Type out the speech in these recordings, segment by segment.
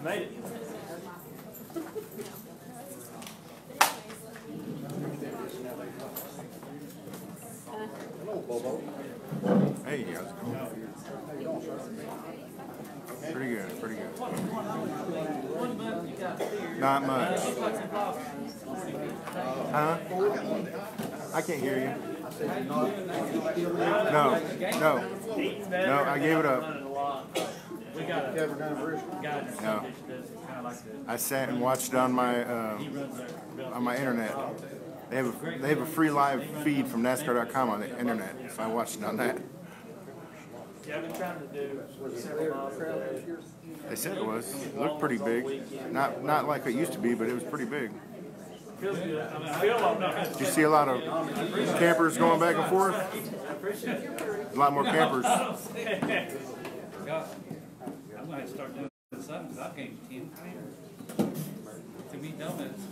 Made it. Hello, Bobo. Hey, how's it going? Pretty good, pretty good. Not much. Huh? I can't hear you. No, I gave it up. No. I sat and watched it on my internet. They have a free live feed from NASCAR.com on the internet, so I watched it on that. Yeah, I've been trying to do several miles a day. They said it was. It looked pretty big. Not like it used to be, but it was pretty big. Feels good. I mean, I feel like no. Did you see a lot of campers going back and forth? A lot more campers. I'm going to start doing something because I've gained 10 pounds. To me, donuts.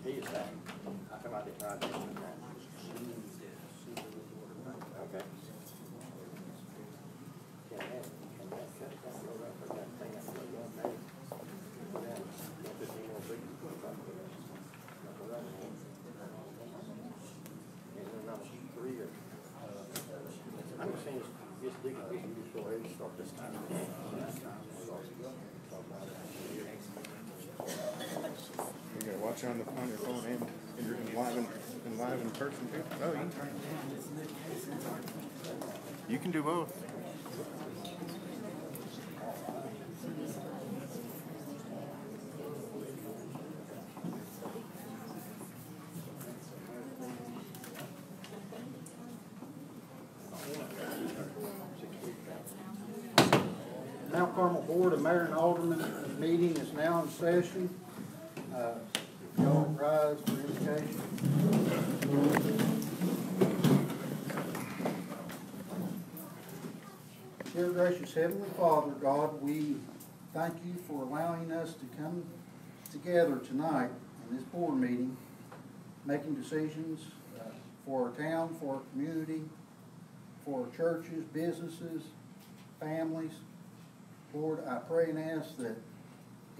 He is back. How come I didn't write that? Okay. I'm just saying, just dig it, you just go ahead and start this time. You gotta watch it on your phone and you're live in person too. Oh, you can do both. Mount Carmel Board of Mayor and Alderman meeting is now in session. Y'all rise for invocation. Dear gracious Heavenly Father, God, we thank you for allowing us to come together tonight in this board meeting, making decisions for our town, for our community, for our churches, businesses, families. Lord, I pray and ask that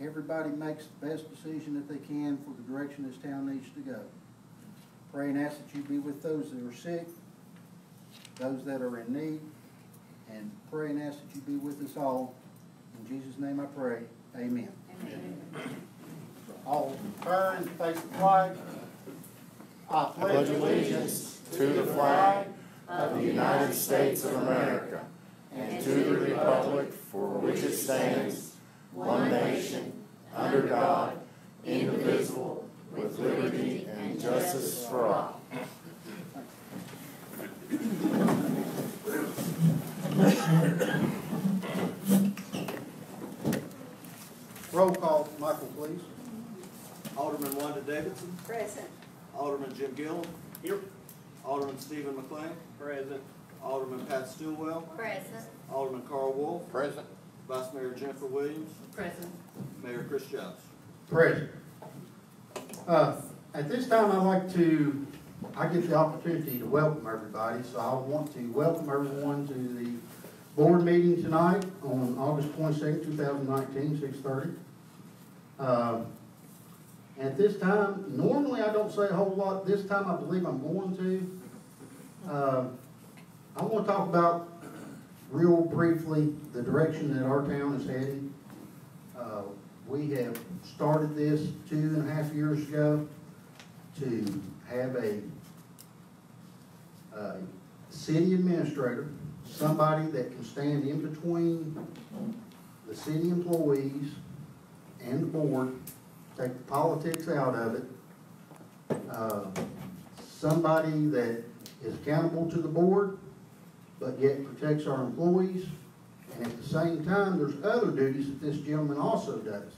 everybody makes the best decision that they can for the direction this town needs to go. Pray and ask that you be with those that are sick, those that are in need, and pray and ask that you be with us all. In Jesus' name I pray. Amen. Amen. All turn and face the flag. I pledge allegiance to the flag of the United States of America and to the republic for which it stands, one nation, under God, indivisible, with liberty and justice for all. Roll call, Michael, please. Alderman Wanda Davidson. Present. Alderman Jim Gill. Here. Alderman Stephen McLean. Present. Alderman Pat Stillwell. Present. Alderman Carl Wolf. Present. Vice Mayor Jennifer Williams. Present. Mayor Chris Jones. Present. At this time, I get the opportunity to welcome everybody, so I want to welcome everyone to the board meeting tonight on August 22nd, 2019, 6:30. At this time, normally I don't say a whole lot. This time I believe I'm going to. I want to talk about real briefly the direction that our town is heading. We have started this 2.5 years ago to have a city administrator, somebody that can stand in between the city employees and the board, take the politics out of it, somebody that is accountable to the board, but yet protects our employees, And at the same time, there's other duties that this gentleman also does.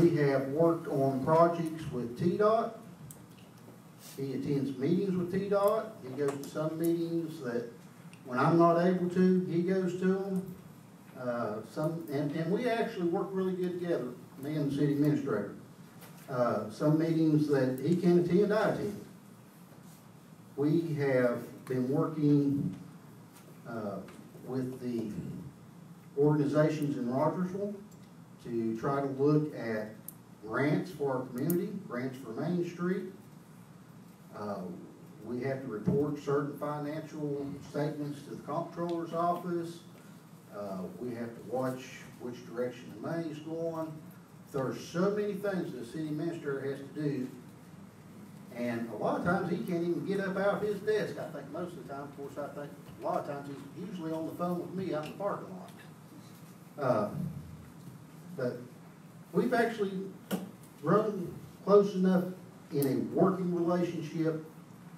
We have worked on projects with TDOT. He attends meetings with TDOT. He goes to some meetings that when I'm not able to, he goes to them. And we actually work really good together, me and the city administrator. Some meetings that he can attend, I attend. We have been working with the organizations in Rogersville to try to look at grants for our community, grants for Main Street. We have to report certain financial statements to the comptroller's office. We have to watch which direction the money's going. There are so many things the city administrator has to do, and a lot of times he can't even get up out of his desk. I think most of the time, of course, I think a lot of times he's usually on the phone with me out in the parking lot. But we've actually grown close enough in a working relationship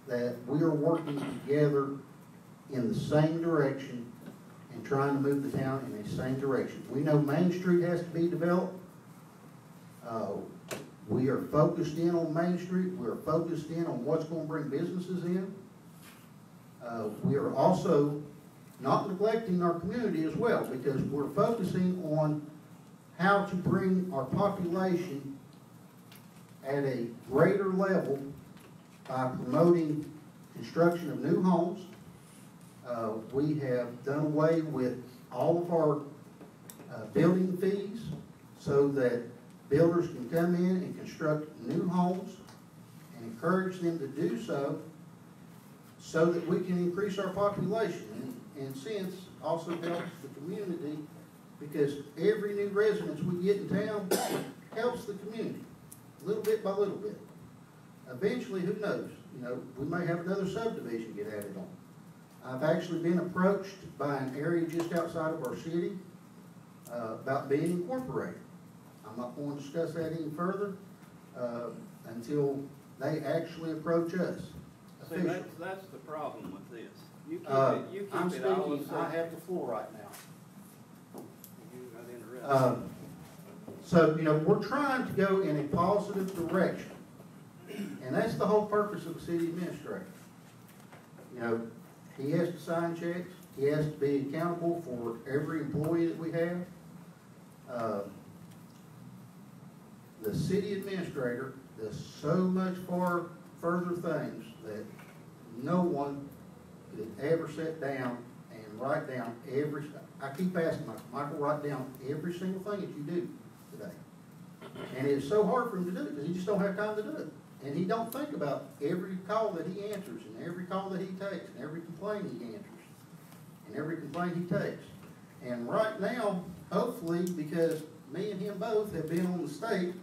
that we are working together in the same direction and trying to move the town in the same direction. We know Main Street has to be developed. We are focused in on Main Street. We are focused in on what's going to bring businesses in. We are also not neglecting our community as well, because we're focusing on how to bring our population at a greater level by promoting construction of new homes. We have done away with all of our building fees so that builders can come in and construct new homes and encourage them to do so that we can increase our population and since also helps the community, because every new residence we get in town helps the community little bit by little bit. Eventually, who knows? You know, we may have another subdivision get added on. I've actually been approached by an area just outside of our city about being incorporated. I'm not going to discuss that any further until they actually approach us. See, that's the problem with this. You keep I'm it all speaking, the I same. have the floor right now. You got interrupted. So, you know, we're trying to go in a positive direction. And that's the whole purpose of the city administrator. You know, he has to sign checks. He has to be accountable for every employee that we have. The city administrator does so much far further things that no one could ever sit down and write down every, I keep asking Michael, write down every single thing that you do today. And it's so hard for him to do it because he just don't have time to do it. And he don't think about every call that he answers and every call that he takes and every complaint he answers and every complaint he takes. And right now, hopefully, because me and him both have been on the state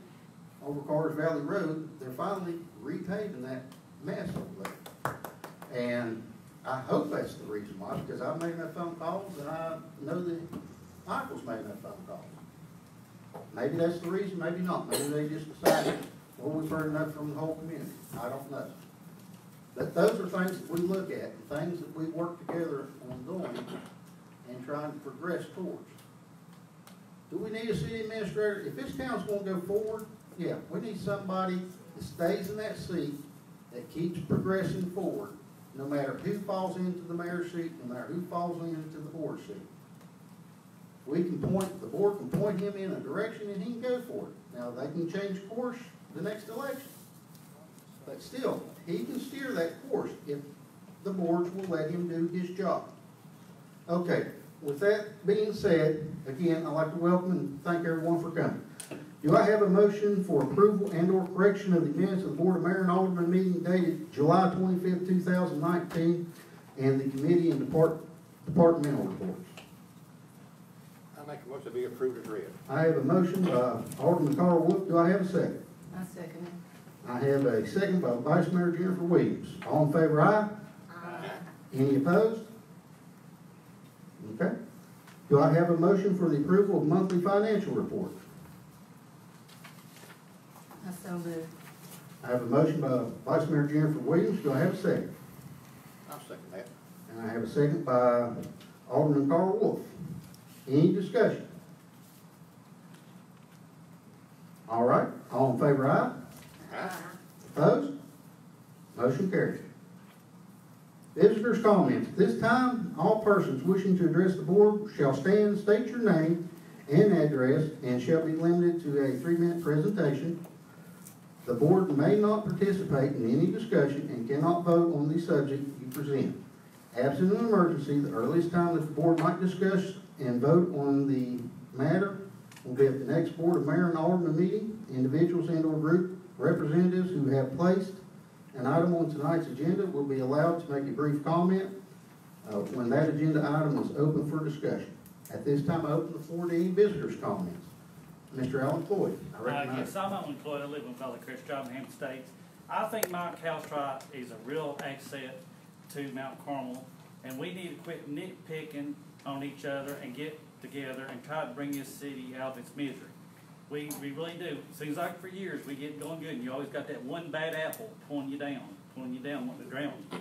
over Carrs Valley Road, they're finally repaving that mess over there. And I hope that's the reason why, because I've made enough phone calls and I know that Michael's made enough phone calls. Maybe that's the reason, maybe not. Maybe they just decided, well, we've heard enough from the whole community. I don't know. But those are things that we look at, and things that we work together on doing and trying to progress towards. Do we need a city administrator? If this town's going to go forward, yeah, we need somebody that stays in that seat, that keeps progressing forward, no matter who falls into the mayor's seat, no matter who falls into the board seat. We can point, the board can point him in a direction and he can go for it. Now, they can change course the next election. But still, he can steer that course if the boards will let him do his job. Okay, with that being said, again, I'd like to welcome and thank everyone for coming. Do I have a motion for approval and or correction of the minutes of the Board of Mayor and Alderman meeting dated July 25th, 2019, and the committee and departmental reports? I make a motion to be approved as read. I have a motion by Alderman Carl Wolf. Do I have a second? I second it. I have a second by Vice Mayor Jennifer Williams. All in favor, aye? Aye. Any opposed? Okay. Do I have a motion for the approval of monthly financial reports? I so moved. I have a motion by Vice Mayor Jennifer Williams. Do I have a second? I'll second that. And I have a second by Alderman Carl Wolf. Any discussion? All right, all in favor, aye? Aye. Opposed? Motion carries. Visitors' comments. At this time, all persons wishing to address the board shall stand, state your name and address, and shall be limited to a 3-minute presentation. The board may not participate in any discussion and cannot vote on the subject you present. Absent an emergency, the earliest time that the board might discuss and vote on the matter will be at the next Board of Mayor and Alderman meeting. Individuals and or group representatives who have placed an item on tonight's agenda will be allowed to make a brief comment when that agenda item is open for discussion. At this time, I open the floor to any visitors' comments. Mr. Allen Floyd, I recognize. Yes, I'm Alan Floyd. I live in Valley Crest Drive in Hampton States. I think Mike Halstright is a real asset to Mount Carmel, and we need to quit nitpicking on each other and get together and try to bring this city out of its misery. We really do. Seems like for years we get going good, and you always got that one bad apple pulling you down, wanting to drown you.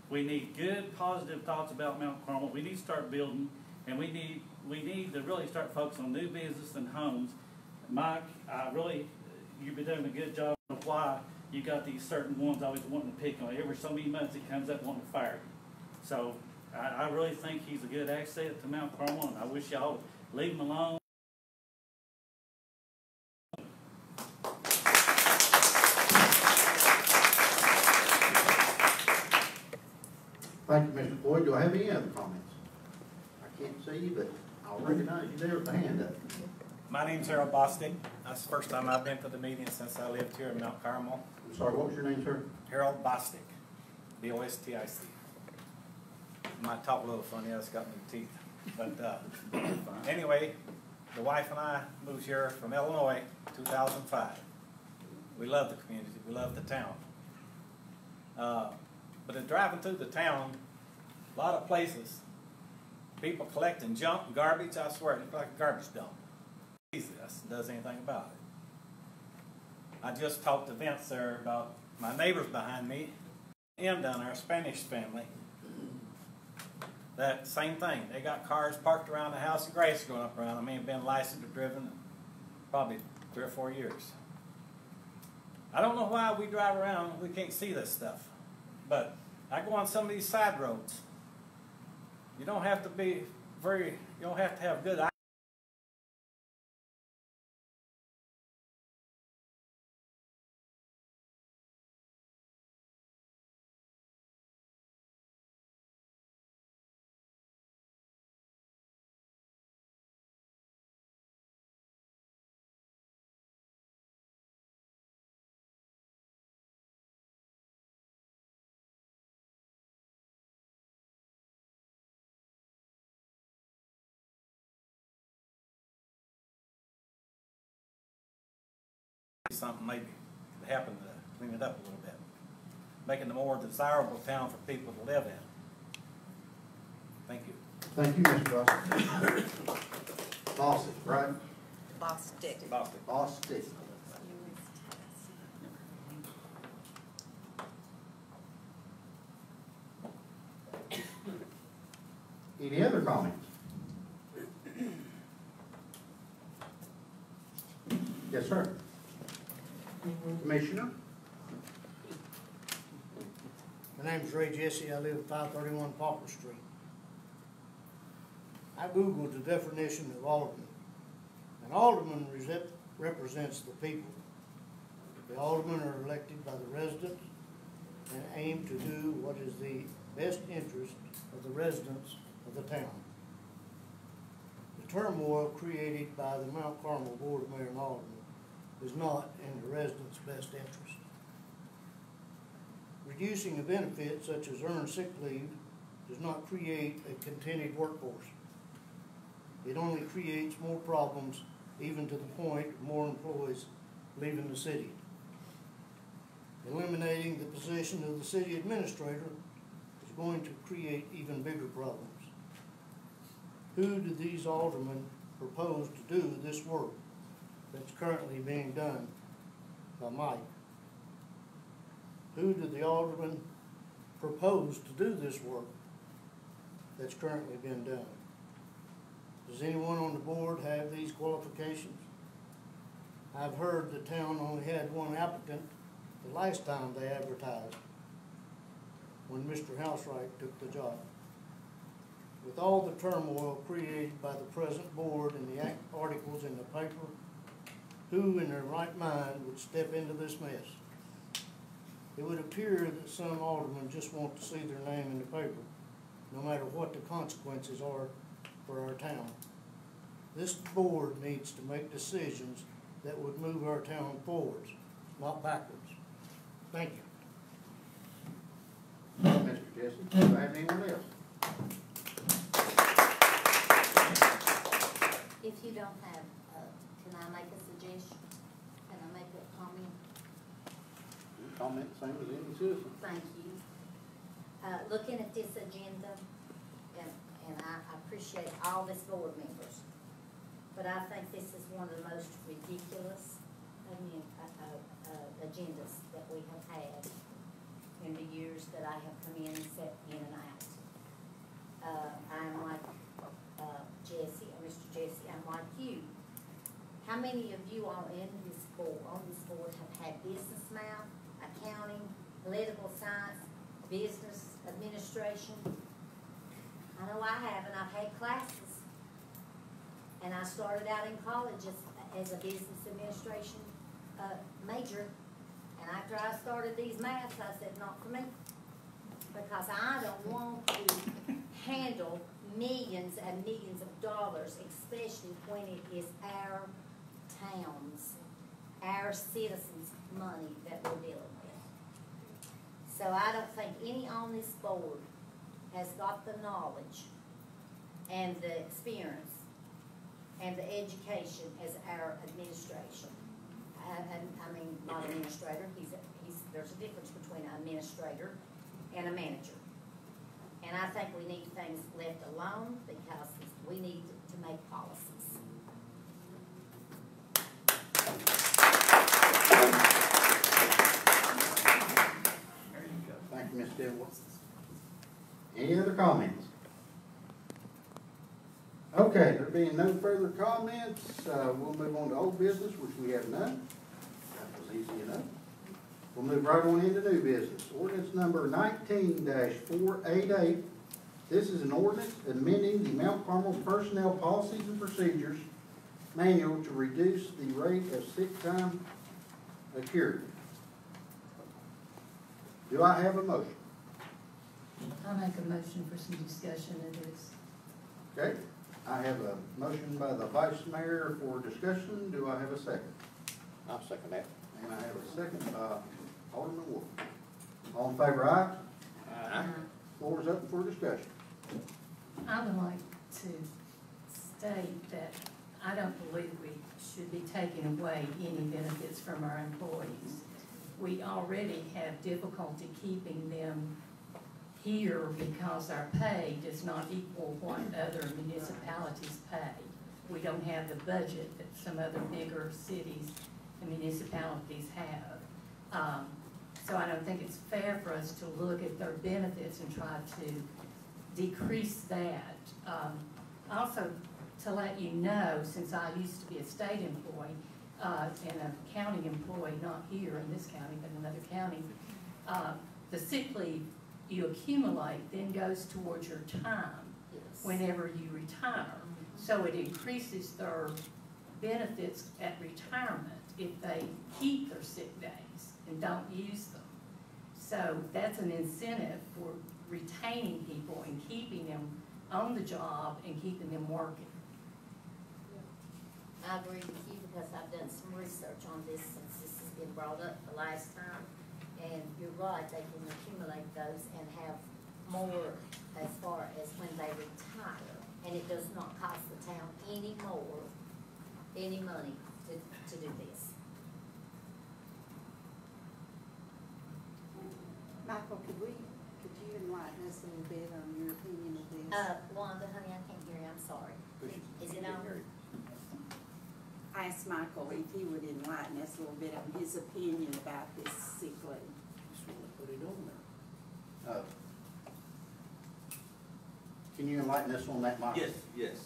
We need good, positive thoughts about Mount Carmel. We need to start building, and we need to really start focusing on new business and homes. Mike, you've been doing a good job of why you got these certain ones always wanting to pick on. Every so many months he comes up wanting to fire you. So I really think he's a good asset to Mount Carmel, and I wish y'all would leave him alone. Thank you, Mr. Floyd. Do I have any other comments? I can't see you, but I'll recognize you there with the hand up. My name's Harold Bostic. That's the first time I've been to the meeting since I lived here in Mount Carmel. I'm sorry, what was your name, sir? Harold Bostic, B-O-S-T-I-C. Might talk a little funny, I just got new teeth. But anyway, the wife and I moved here from Illinois in 2005. We love the community, we love the town. But in driving through the town, a lot of places, people collecting junk and garbage, I swear, it looks like a garbage dump. Does anything about it. I just talked to Vince there about my neighbors behind me, down there, a Spanish family. That same thing. They got cars parked around the house and grass growing up around them. Ain't been licensed or driven probably 3 or 4 years. I don't know why we drive around and we can't see this stuff. But I go on some of these side roads. You don't have to be you don't have to have good eyes. Something maybe could happen to clean it up a little bit, making it a more desirable town for people to live in. Thank you. Thank you, Mr. Bostic. Bostic, right? Bostic. Bostic. Any other comments? Yes, sir. Commissioner? My name's Ray Jesse. I live at 531 Poplar Street. I Googled the definition of alderman. An alderman represents the people. The aldermen are elected by the residents and aim to do what is the best interest of the residents of the town. The turmoil created by the Mount Carmel Board of Mayor and Aldermen is not in the residents' best interest. Reducing a benefit such as earned sick leave does not create a contented workforce. It only creates more problems, even to the point of more employees leaving the city. Eliminating the position of the city administrator is going to create even bigger problems. Who do these aldermen propose to do this work that's currently being done by Mike? Who do the aldermen propose to do this work that's currently been done. Does anyone on the board have these qualifications? I've heard the town only had one applicant the last time they advertised, when Mr. Housewright took the job. With all the turmoil created by the present board and the articles in the paper, who in their right mind would step into this mess? It would appear that some aldermen just want to see their name in the paper, no matter what the consequences are for our town. This board needs to make decisions that would move our town forwards, not backwards. Thank you. Mr. Jesse, do I have anyone else? If you don't have, can I make a suggestion? Can I make a comment? You comment the same as any citizen. Thank you. Looking at this agenda, and I appreciate all this board members, but I think this is one of the most ridiculous agendas that we have had in the years that I have come in and sat in and out. I'm like Jesse, or Mr. Jesse, I'm like you. How many of you on this board have had business math, accounting, political science, business administration? I know I have, and I've had classes. And I started out in college as a business administration major. And after I started these maths, I said, not for me. Because I don't want to handle millions and millions of dollars, especially when it is our towns, our citizens' money that we're dealing with. So I don't think any on this board has got the knowledge and the experience and the education as our administration. I mean, not administrator, there's a difference between an administrator and a manager. And I think we need things left alone because we need to make policies. Thank you, Ms. Dillon. Any other comments? Okay, there being no further comments, we'll move on to old business, which we have none. That was easy enough. We'll move right on into new business. Ordinance number 19-488. This is an ordinance amending the Mount Carmel Personnel Policies and Procedures Manual to reduce the rate of sick time accrued. Do I have a motion? I'll make a motion for some discussion of this. Okay, I have a motion by the Vice Mayor for discussion. Do I have a second? I'll second that. And I have a second by Alderman Wolf. All in favor, aye? Aye. Floor is open for discussion. I would like to state that I don't believe we should be taking away any benefits from our employees. We already have difficulty keeping them here because our pay does not equal what other municipalities pay. We don't have the budget that some other bigger cities and municipalities have. So I don't think it's fair for us to look at their benefits and try to decrease that. Also, to let you know, since I used to be a state employee and a county employee, not here in this county, but in another county, the sick leave you accumulate then goes towards your time whenever you retire. So it increases their benefits at retirement if they keep their sick days and don't use them. So that's an incentive for retaining people and keeping them on the job and keeping them working. I agree with you because I've done some research on this since this has been brought up the last time. And you're right, they can accumulate those and have more as far as when they retire. And it does not cost the town any money to do this. Michael, could you enlighten us a little bit on your opinion of this? Wanda, honey, I can't hear you, I'm sorry. Is it on? I asked Michael if he would enlighten us a little bit on his opinion about this sick leave. Just want to put it on there. Can you enlighten us on that, Mike? Yes.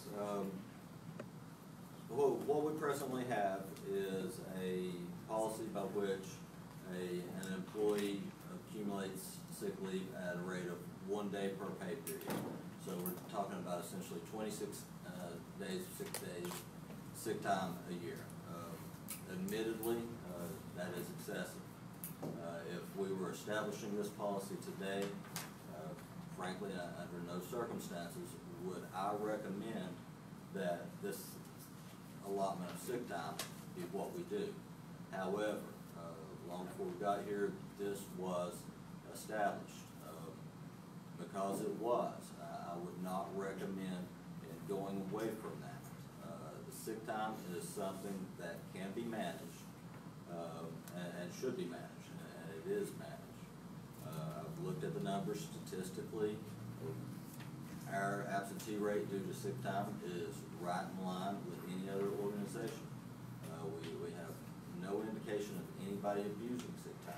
What we presently have is a policy by which an employee accumulates sick leave at a rate of 1 day per pay period. So we're talking about essentially 26 days, 6 days, sick time a year. Admittedly, that is excessive. If we were establishing this policy today, frankly, under no circumstances would I recommend that this allotment of sick time be what we do. However, long before we got here, this was established. Because it was, I would not recommend going away from that. The sick time is something that can be managed and should be managed, and it is managed. I've looked at the numbers statistically. Our absentee rate due to sick time is right in line with any other organization. We have no indication of anybody abusing sick time.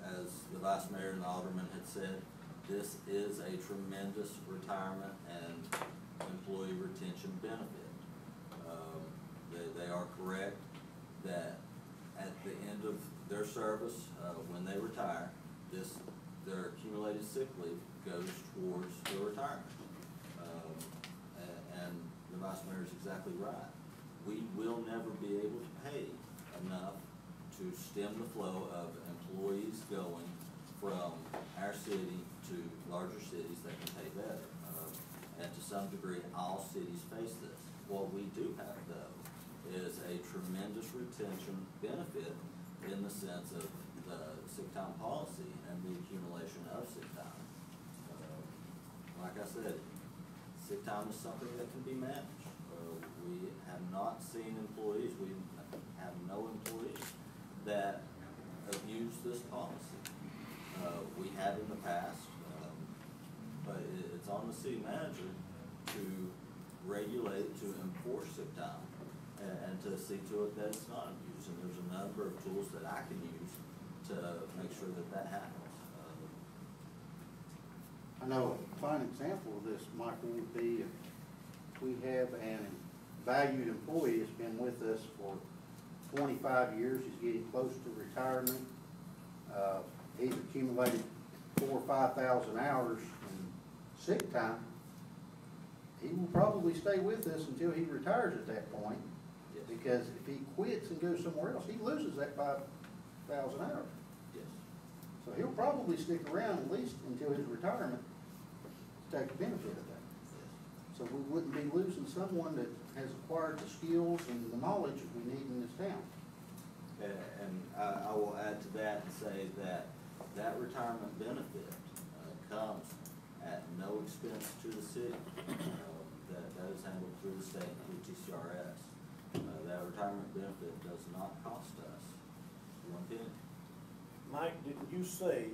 As the vice mayor and the alderman had said, this is a tremendous retirement and employee retention benefit. They are correct that at the end of their service, when they retire, their accumulated sick leave goes towards their retirement. And the vice mayor is exactly right. We will never be able to pay enough to stem the flow of employees going from our city to larger cities that can pay better. And to some degree, all cities face this. What we do have, though, is a tremendous retention benefit in the sense of the sick time policy and the accumulation of sick time. Like I said, sick time is something that can be managed. We have not seen employees, we have no employees that abuse this policy. We have in the past, but it's on the city manager to regulate, to enforce sick time, and to see to it that it's not abused. And there's a number of tools that I can use to make sure that that happens. I know a fine example of this, Michael, would be if we have an valued employee that's been with us for 25 years, he's getting close to retirement. He's accumulated 4,000 or 5,000 hours in sick time. He will probably stay with us until he retires at that point. Yes. Because if he quits and goes somewhere else, he loses that 5,000 hours. Yes. So he'll probably stick around at least until his retirement to take the benefit of that. So we wouldn't be losing someone that has acquired the skills and the knowledge that we need in this town. And I will add to that and say that that retirement benefit comes at no expense to the city. That is handled through the state, through TCRS. That retirement benefit does not cost us one penny. Mike, didn't you say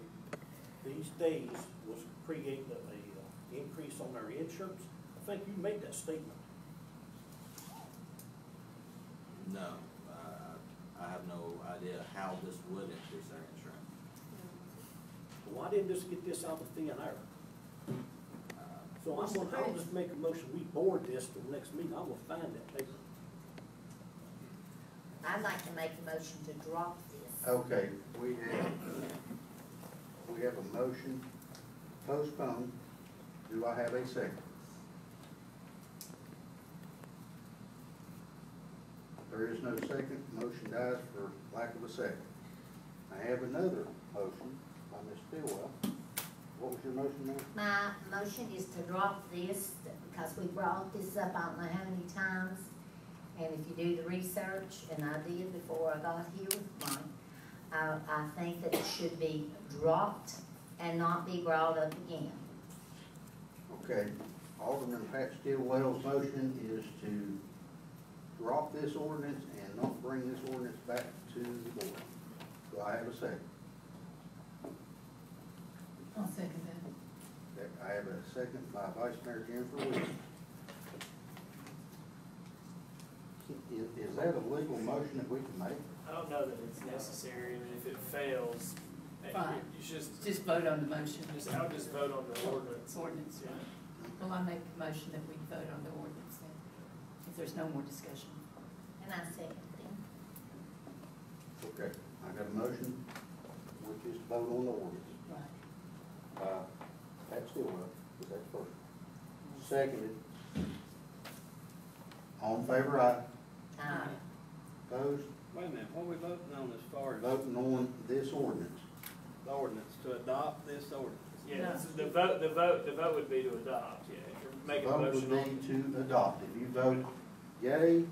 these days was creating a increase on our insurance? I think you made that statement. No, I have no idea how this would increase our insurance. Why didn't this get this out of thin air? So I'll just make a motion, we board this to the next meeting, I will find that paper. I'd like to make a motion to drop this. Okay, we have a motion to postpone. Do I have a second? There is no second. Motion dies for lack of a second. I have another motion by Ms. Stillwell. What was your motion, ma'am? My motion is to drop this because we brought this up I don't know how many times. And if you do the research, and I did before I got here with mine, I think that it should be dropped and not be brought up again. Okay, Alderman Pat Stillwell's motion is to drop this ordinance and not bring this ordinance back to the board. Do I have a second? I'll second that. Okay, I have a second by Vice Mayor Jennifer Williams. Is that a legal motion that we can make? I don't know that it's necessary. I mean, if it fails, Fine. You should Just vote on the motion. I would just vote on the ordinance. Ordinance. Yeah. Well, I make a motion that we vote on the ordinance then, if there's no more discussion. And I second them. Okay, I got a motion, which is to vote on the ordinance. Right. That's still up, because that's first. Seconded. All in favor, aye. Aye. Opposed? Wait a minute, what are we voting on as far as Voting on this ordinance. the ordinance, to adopt this ordinance? Yeah, so the vote would be to adopt, yeah, if you're making a Vote motion would on. be to adopt. If you vote yea,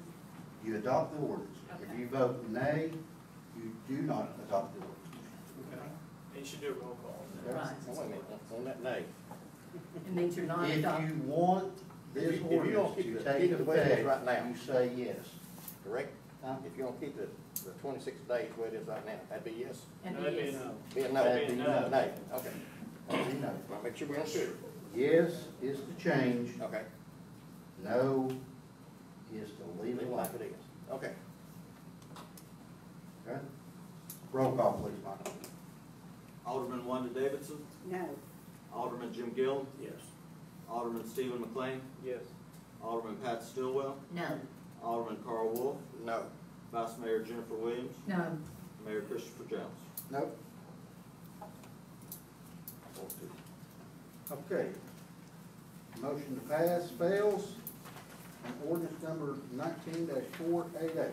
you adopt the ordinance. If Okay. you vote nay, you do not adopt the ordinance. Okay. And you should do a roll call. Okay? Right. Wait a minute, on that nay. It means you're not If adopting. you want this If you don't ordinance keep to it- take keep it the way it is effect, right now. you say yes. Correct? Huh? If you're gonna keep the 26 days where it is right now, that'd be yes? And No, that'd be a yes. no. Be a no? That'd be no. Nay, okay. You know. Well, make sure we're sure. Yes is to change, Okay. no is to leave it Leave it like like it is. Okay. Okay? Roll call, please, Michael. Alderman Wanda Davidson, No. Alderman Jim Gill, Yes. Alderman Stephen McLean, Yes. Alderman Pat Stillwell, No. Alderman Carl Wolf, No. Vice Mayor Jennifer Williams, No. Mayor Christopher Jones. Nope. Okay. Motion to pass fails. And ordinance number 19-488.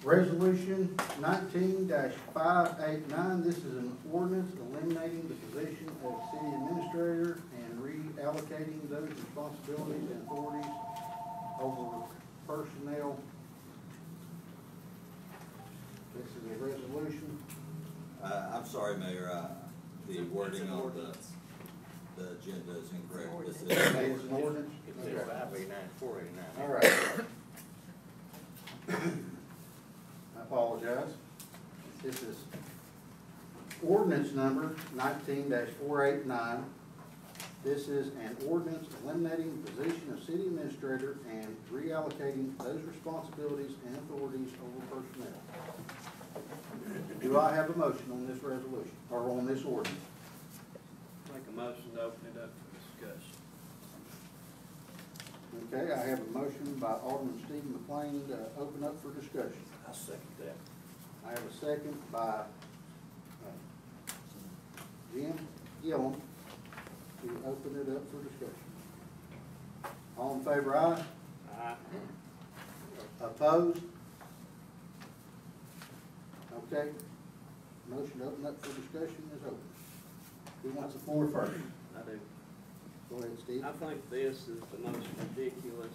Resolution 19-589, this is an ordinance eliminating the position of city administrator and reallocating those responsibilities and authorities over personnel. This is a resolution. I'm sorry, Mayor, the wording on the agenda is incorrect. This is, It's an ordinance. It says 589, 489. All right. I apologize. This is ordinance number 19-489. This is an ordinance eliminating the position of city administrator and reallocating those responsibilities and authorities over personnel. Do I have a motion on this resolution, or on this ordinance? Make a motion to open it up for discussion. Okay, I have a motion by Alderman Stephen McLean to open up for discussion. I second that. I have a second by Jim Gillum to open it up for discussion. All in favor, aye? Aye. Opposed? Okay. Motion to open up for discussion is open. Who wants the floor first? I do. Go ahead, Steve. I think this is the most ridiculous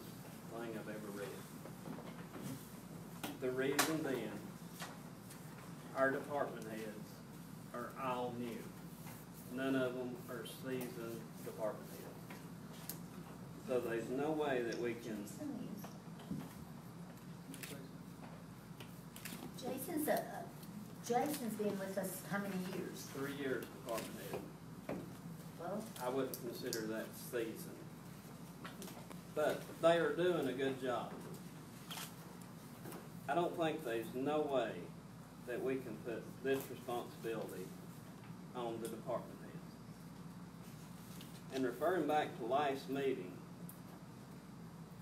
thing I've ever read. The reason being, our department heads are all new. None of them are seasoned department heads. So there's no way that we can, Jason's been with us how many years? 3 years department head. Well, I wouldn't consider that seasoned. But they are doing a good job. I don't think there's no way that we can put this responsibility on the department heads. And referring back to last meeting,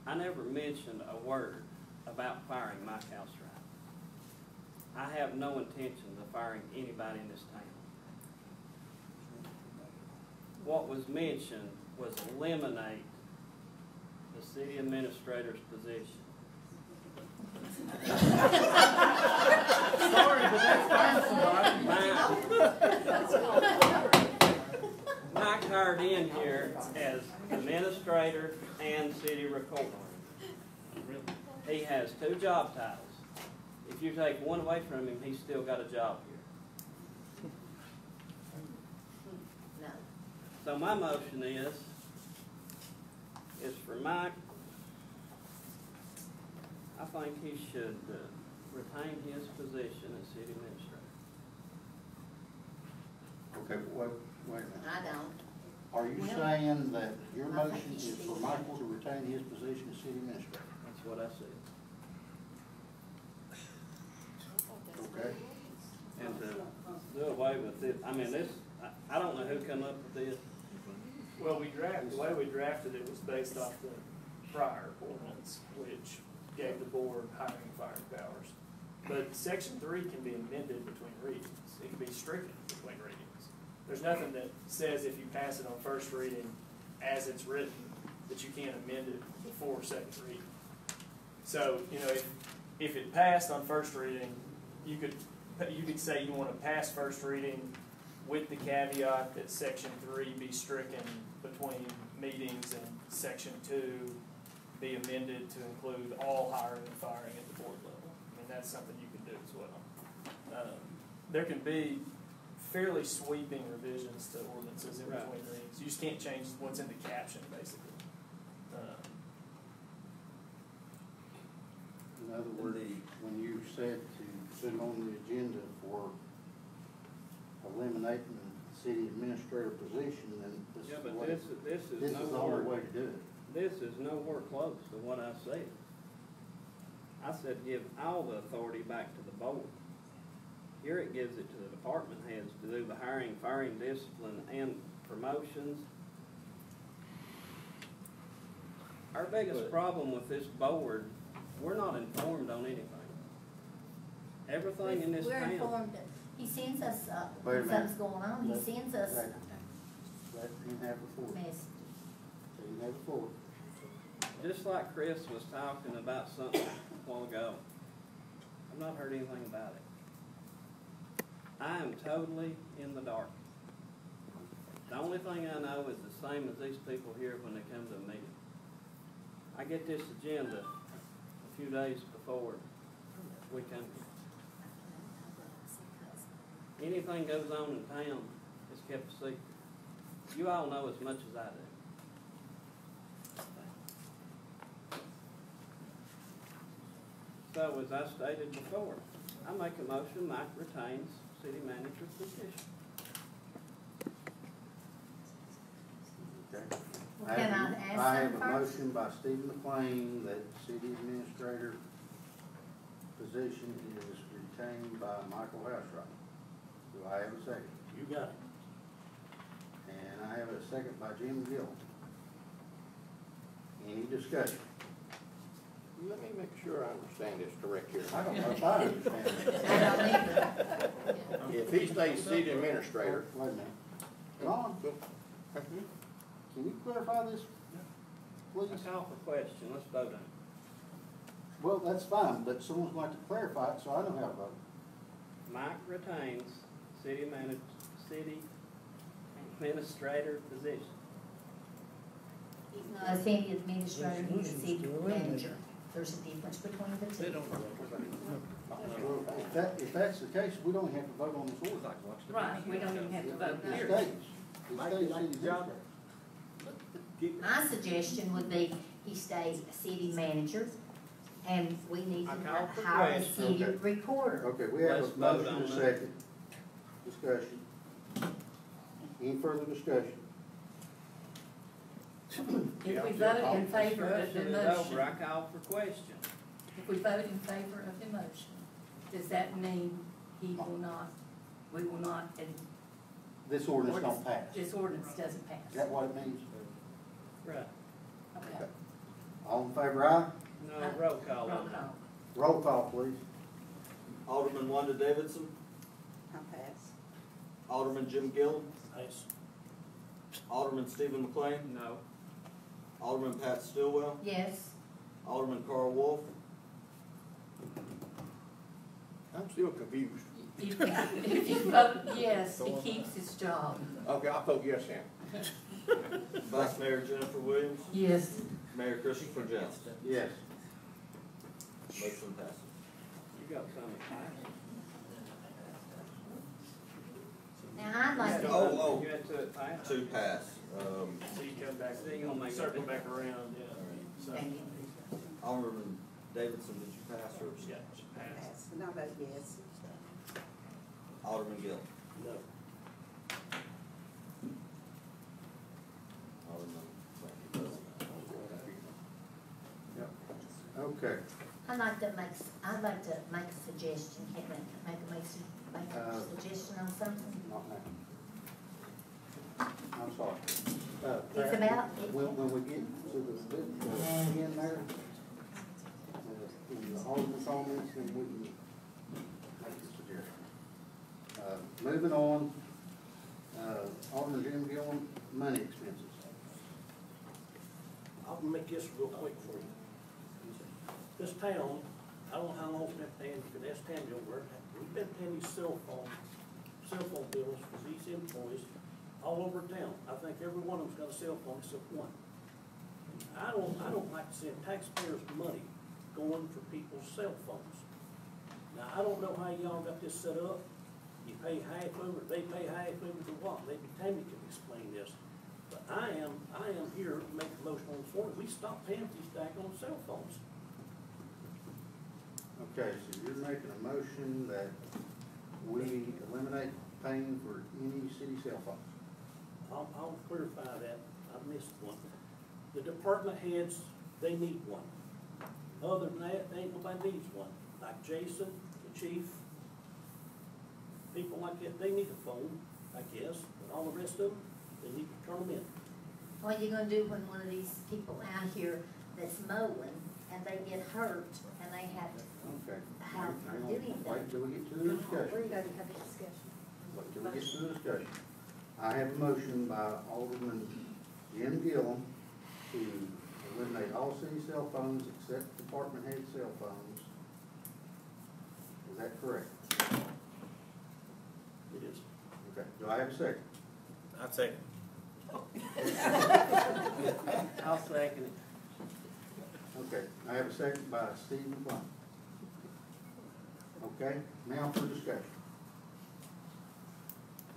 I never mentioned a word about firing Mike Houseright. I have no intention of firing anybody in this town. What was mentioned was eliminate the city administrator's position. Sorry, but that's Mike hired in here as administrator and city recorder. He has 2 job titles. If you take one away from him, he's still got a job here. no. So my motion is for Mike, I think he should retain his position as city administrator. Okay, wait a minute. I don't. Are you Well, saying that your I motion think it is should for be. Michael to retain his position as city administrator? That's what I said. Okay. And to do away with it, I mean, this, I don't know who come up with this. Well, the way we drafted it was based off the prior ordinance, which gave the board hiring firing powers. But section 3 can be amended between readings. It can be stricken between readings. There's nothing that says if you pass it on first reading as it's written, that you can't amend it before second reading. So, you know, if it passed on first reading, you could say you want to pass first reading with the caveat that section 3 be stricken between meetings and section 2 be amended to include all hiring and firing at the board level. I mean, that's something you can do as well. There can be fairly sweeping revisions to ordinances in between readings. You just can't change what's in the caption, basically. In other words, when you said to put it on the agenda for eliminating the city administrator position, then this Yeah, is but what this is this is the only way to do it. This is nowhere close to what I said. I said give all the authority back to the board. Here it gives it to the department heads to do the hiring, firing, discipline, and promotions. Our biggest problem with this board, we're not informed on anything. Everything in this We're town. informed, he sends us, Wait a when minute. something's going on, he sends us Let him have the floor. messages. Let him have the floor. Just like Chris was talking about something a while ago, I've not heard anything about it. I am totally in the dark. The only thing I know is the same as these people here when they come to a meeting. I get this agenda a few days before we come here. Anything goes on in town is kept a secret. You all know as much as I do. So as I stated before, I make a motion Mike retains city manager's position. Okay. Well, can I ask I have them a first? motion by Stephen McLean that city administrator position is retained by Michael Housewright. Do I have a second? You got it. And I have a second by Jim Gill. Any discussion? Let me make sure I understand this correct here. I don't know if I understand it. I don't either. If he stays city administrator, Wait a minute. Ron, can you clarify this, please? I call for question, let's vote on it. Well, that's fine, but someone's going to clarify it so I know how to vote. Mike retains city administrator position. City administrator, he's a city manager. There's a difference between the two. If that's the case, we don't have to vote on this order. Right, we don't even have to vote It here. stays. It stays city administrator. My suggestion would be he stays a city manager, and we need I to call for hire a question. city Okay. recorder. Okay, we have Let's a vote motion on and a that. second. Discussion. Any further discussion? If we vote in favor of the Discussion is over, I motion, call for question. if we vote in favor of the motion, does that mean he will not, we will not, and This ordinance don't pass. this ordinance doesn't pass? Is that what it means? Right. Okay. All in favor, aye? No, roll call Roll on that. call. Roll call, please. Alderman Wanda Davidson, I pass. Alderman Jim Gill, Nice. Alderman Stephen McLean, No. Alderman Pat Stillwell, Yes, Alderman Carl Wolf, I'm still confused. If you vote yes, he keeps his job. Okay, I'll vote yes, Sam. Vice Mayor Jennifer Williams, Yes. Mayor Christopher Jones. Yes. Motion passes. You got something, now I'd like to, Oh, You had to it pass? To pass. So you come back, So you gonna make circle it- back around, yeah. So, thank you. Alderman Davidson, did you pass or? yeah, should pass. Pass. And I vote yes. Alderman Gill. No. Alderman McLean. Okay. I'd like to make a suggestion, can I make a suggestion on something? Not now. I'm sorry. It's about. When we get to the end there, in the Alderman comments, then we can make a suggestion. Moving on, Alderman Jim Gillum, money expenses. I'll make this real quick for you. This town, I don't know how long we've been paying, you could ask Tammy over, we've been paying these cell phone bills for these employees all over town. I think every one of them's got a cell phone except one. I don't like to send taxpayers' money going for people's cell phones. Now, I don't know how y'all got this set up. You pay half of it, they pay half of it, or what? Maybe Tammy can explain this. But I am here to make a motion on the floor. We stop paying for these daggone cell phones. Okay, so you're making a motion that we eliminate paying for any city cell phones. I'll clarify that. I missed one. The department heads, they need one. Other than that, ain't nobody needs one. Like Jason, the chief, people like that, they need a phone, I guess. But all the rest of them, they need to turn them in. What are you gonna do when one of these people out here that's mowing and they get hurt and they have to Okay. have to do anything? Wait till we get to the discussion. We're gonna have a discussion. Wait till we get to the discussion. I have a motion by Alderman Jim Gillum to eliminate all city cell phones except department head cell phones. Is that correct? It is. Okay. Do I have a second? I'd say. I'll second it. Okay. I have a second by Steve McClung. Okay. Now for discussion.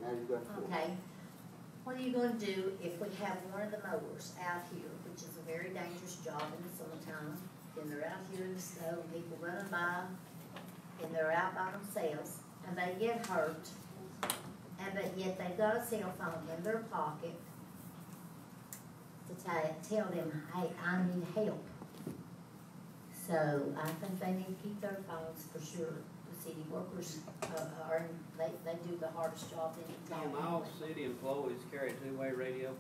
Now you've got the floor. Okay. What are you gonna do if we have one of the mowers out here, which is a very dangerous job in the summertime, and they're out here in the snow, people running by, and they're out by themselves, and they get hurt, and but yet they've got a cell phone in their pocket to tell them, hey, I need help. So I think they need to keep their phones for sure. The city workers they do the hardest job in the town. Can all city employees carry a two-way radio?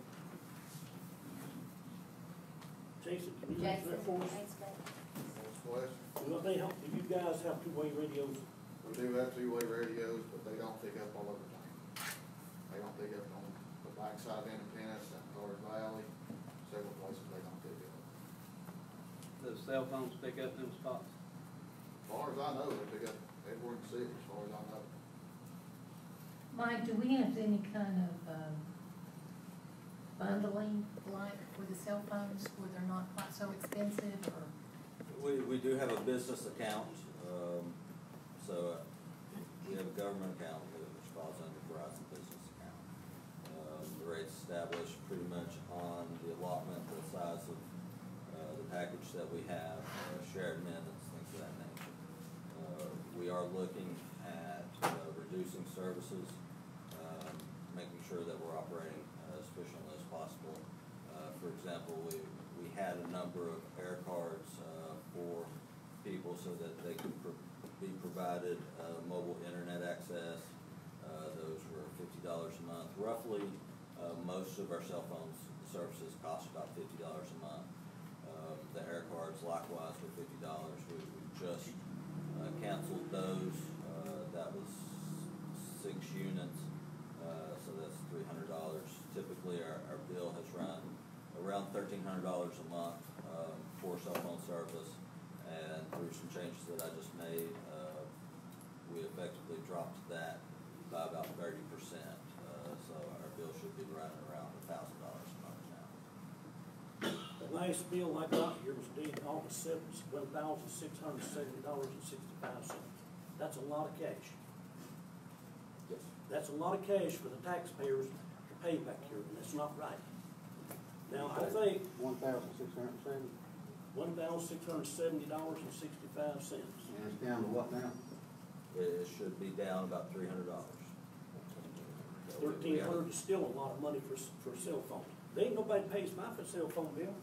Jason, can you answer that for us? Well, do you guys have two-way radios? We do have two-way radios, but they don't pick up all over town. They don't pick up on the backside of Independence and North Valley, several places they don't pick up. Does cell phones pick up them spots? As far as I know, they pick up everywhere in the city, as far as I know. Mike, do we have any kind of bundling, like for the cell phones, where they're not quite so expensive, or? We do have a business account, so we have a government account which falls under Verizon Business Account. The rate's established pretty much on the allotment, the size of the package that we have, shared minutes, things of that nature. We are looking at reducing services, making sure that we're operating as efficiently as possible. For example, we had a number of air cards for people so that they could be provided mobile internet access. Those were $50 a month. Roughly, most of our cell phone services cost about $50 a month. The air cards likewise were $50. We just canceled those. That was 6 units, so that's $300. Typically, our bill has run around $1,300 a month for cell phone service, and through some changes that I just made, we effectively dropped that by about 30%. So our bill should be running around $1,000 a month now. The last bill I got here was dated August 7th, $1,670.65. That's a lot of cash. Yes. That's a lot of cash for the taxpayers to pay back here, and that's not right. Now, I think $1,670. $1,670.65. And it's down to what now? It should be down about $300. $1,300 is still a lot of money for cell phones. There ain't nobody pays my cell phone bill.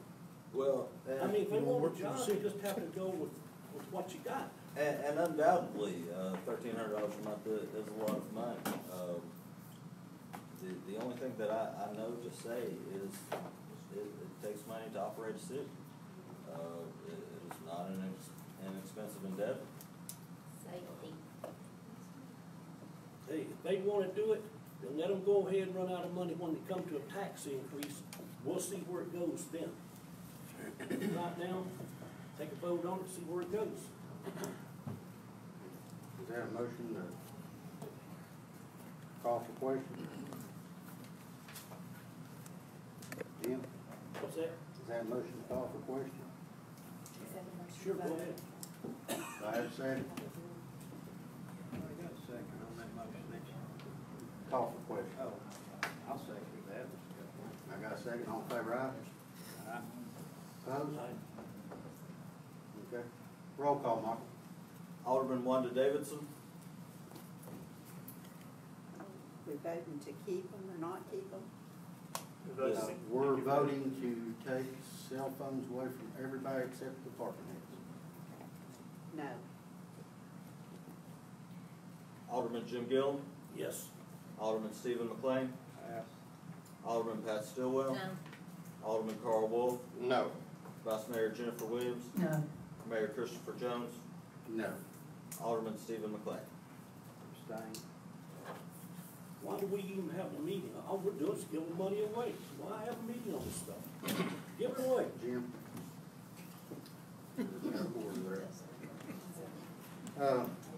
Well, I mean, if they want a job, they just have to go with with what you got. And undoubtedly, $1,300 a month is a lot of money. The only thing that I know to say is it takes money to operate a city. It is not an inexpensive endeavor. Safety. Hey, if they wanna do it, then let them go ahead and run out of money when they come to a tax increase. We'll see where it goes then. Right now, take a vote on it, see where it goes. Is that a motion to call for question? Jim, What's that? is that a motion to call for question? Sure, go ahead. Do I have a second? I got a second on that motion. Call for question. Oh, I'll second that. I got a second, all in favor, aye? Aye. Opposed? Okay. Roll call, Michael. Alderman Wanda Davidson, We voting to keep them or not keep them? We're voting to take cell phones away from everybody except the department heads. No. Alderman Jim Gill, Yes. Alderman Stephen McLean, Pass. Alderman Pat Stillwell, No. Alderman Carl Wolf, No. Vice Mayor Jennifer Williams, No. Mayor Christopher Jones, No. Alderman Stephen McLean. Abstain. Why do we even have a meeting? All we're doing is giving money away. Why have a meeting on this stuff? Give it away. Jim?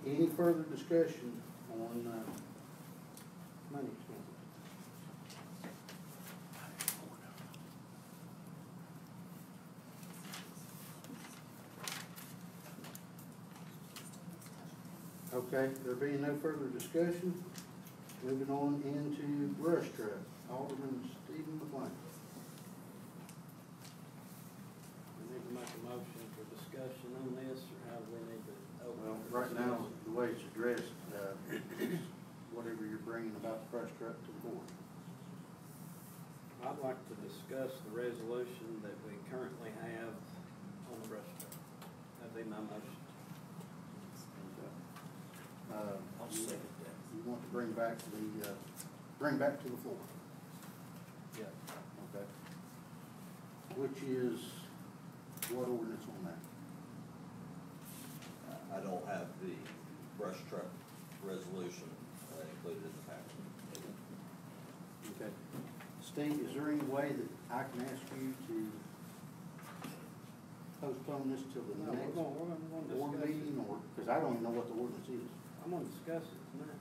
Any further discussion on, money expenses? Okay, there being no further discussion, moving on into brush truck. Alderman Stephen McLean. We need to make a motion for discussion on this, or how do we need to open? Well, for right now, discussion? the way it's addressed, is whatever you're bringing about the brush truck to the board. I'd like to discuss the resolution that we currently have on the brush truck. That'd be my motion. I'll second that. You want to bring back to the floor? Yeah. Okay. Which is, what ordinance on that? I don't have the brush truck resolution included in the package. Okay. Steve, is there any way that I can ask you to postpone this till the No, next we're gonna board discuss it. meeting, or, because I don't even know what the ordinance is? I'm gonna discuss it tonight.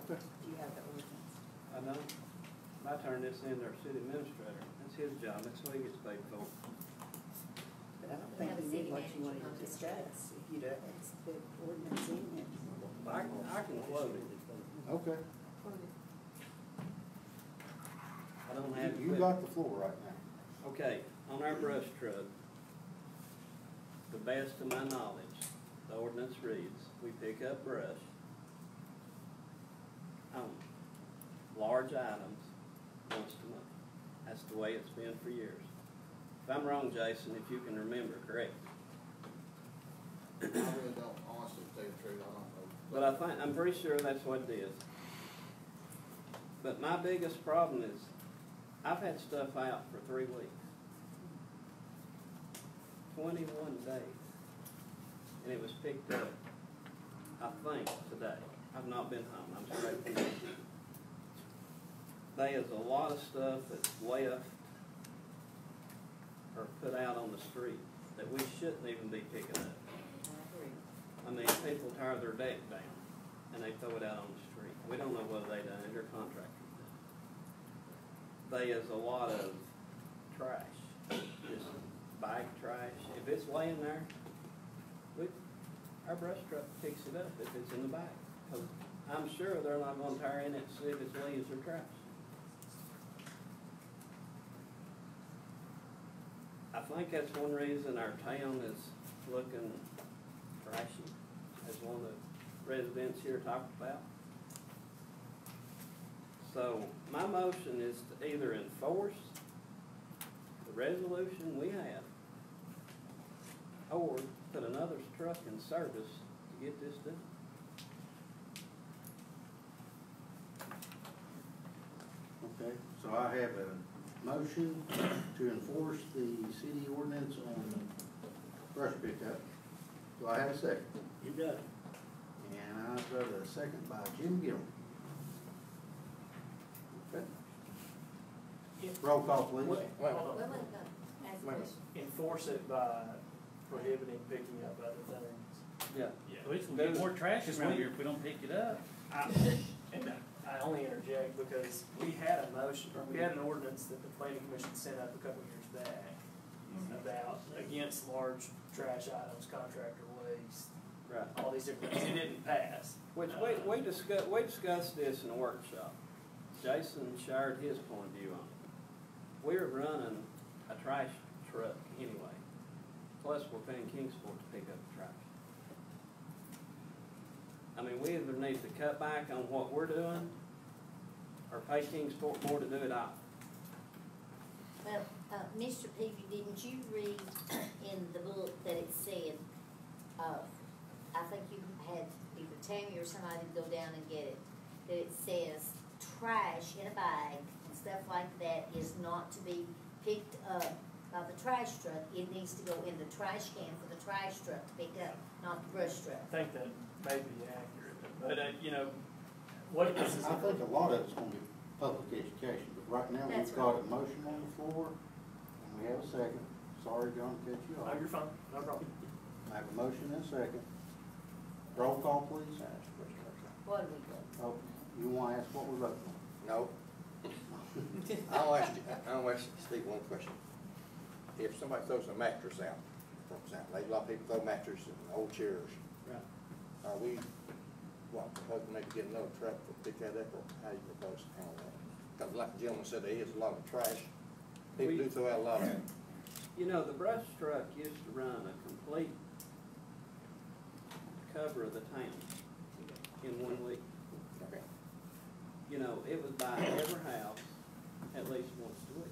Okay. Do you have the ordinance? I know. I turn this in to our city administrator. That's his job. That's what he gets paid for. But I don't We think have a we city need what you manager wanted on to this. discuss. If you don't, it's the ordinance in it. I can quote it. Okay. I don't have. You got the floor right now. Okay, on our brush truck, the best of my knowledge, the ordinance reads, we pick up brush on large items once a month. That's the way it's been for years. If I'm wrong, Jason, if you can remember, correct me. I really don't, honestly, tell you the truth, I don't know. But I'm pretty sure that's what it is. But my biggest problem is, I've had stuff out for 3 weeks. 21 days. And it was picked up, I think, today. I've not been home, I'm straight from home. There's a lot of stuff that's left or put out on the street that we shouldn't even be picking up. I mean, people tear their deck down and they throw it out on the street. We don't know whether they done it or contractors done it. There's a lot of trash, just bag trash. If it's laying there, our brush truck picks it up if it's in the bag. 'Cause I'm sure they're not gonna tear in it to see if it's leaves or trash. I think that's one reason our town is looking trashy, as one of the residents here talked about. So my motion is to either enforce the resolution we have or put another truck in service to get this done. Okay, so I have a motion to enforce the city ordinance on brush pickup. Do I have a second? You got it. And I've got a second by Jim Gillum. Okay. Roll call, please. Hold Well, on. ask a question. Enforce it by prohibiting picking up other things. Yeah. We can get more trash around here if we don't pick it up. And I only interject because we had a motion, or we had an ordinance that the planning commission sent up a couple of years back about against large trash items, contractor waste, Right. all these different things. It didn't pass. Which we discussed this in a workshop. Jason shared his point of view on it. We're running a trash truck anyway, plus we're paying Kingsport to pick up the trash. I mean, we either need to cut back on what we're doing or pay Kingsport more to do it all. Well, Mr. Peavy, didn't you read in the book that it said, I think you had either Tammy or somebody to go down and get it, that it says trash in a bag and stuff like that is not to be picked up by the trash truck. It needs to go in the trash can for the trash truck to pick up, not the brush truck. I think that may be accurate, but, you know, what this is. I think a lot of it's gonna be public education, but right now That's we've got a motion on the floor, and we have a second. Sorry, John, to cut you Oh, off. you're fine, no problem. I have a motion and a second. Roll call, please. What do we do? Oh, you wanna ask what we're voting on? No. I'll ask Steve one question. If somebody throws a mattress out, for example, a lot of people throw mattresses and old chairs, Right. are we, proposing maybe get another truck to pick that up, or how do you propose to handle that? Because like the gentleman said, there is a lot of trash. People do throw out a lot of it. You know, the brush truck used to run a complete cover of the town in 1 week. Okay. You know, it was by every house at least once a week.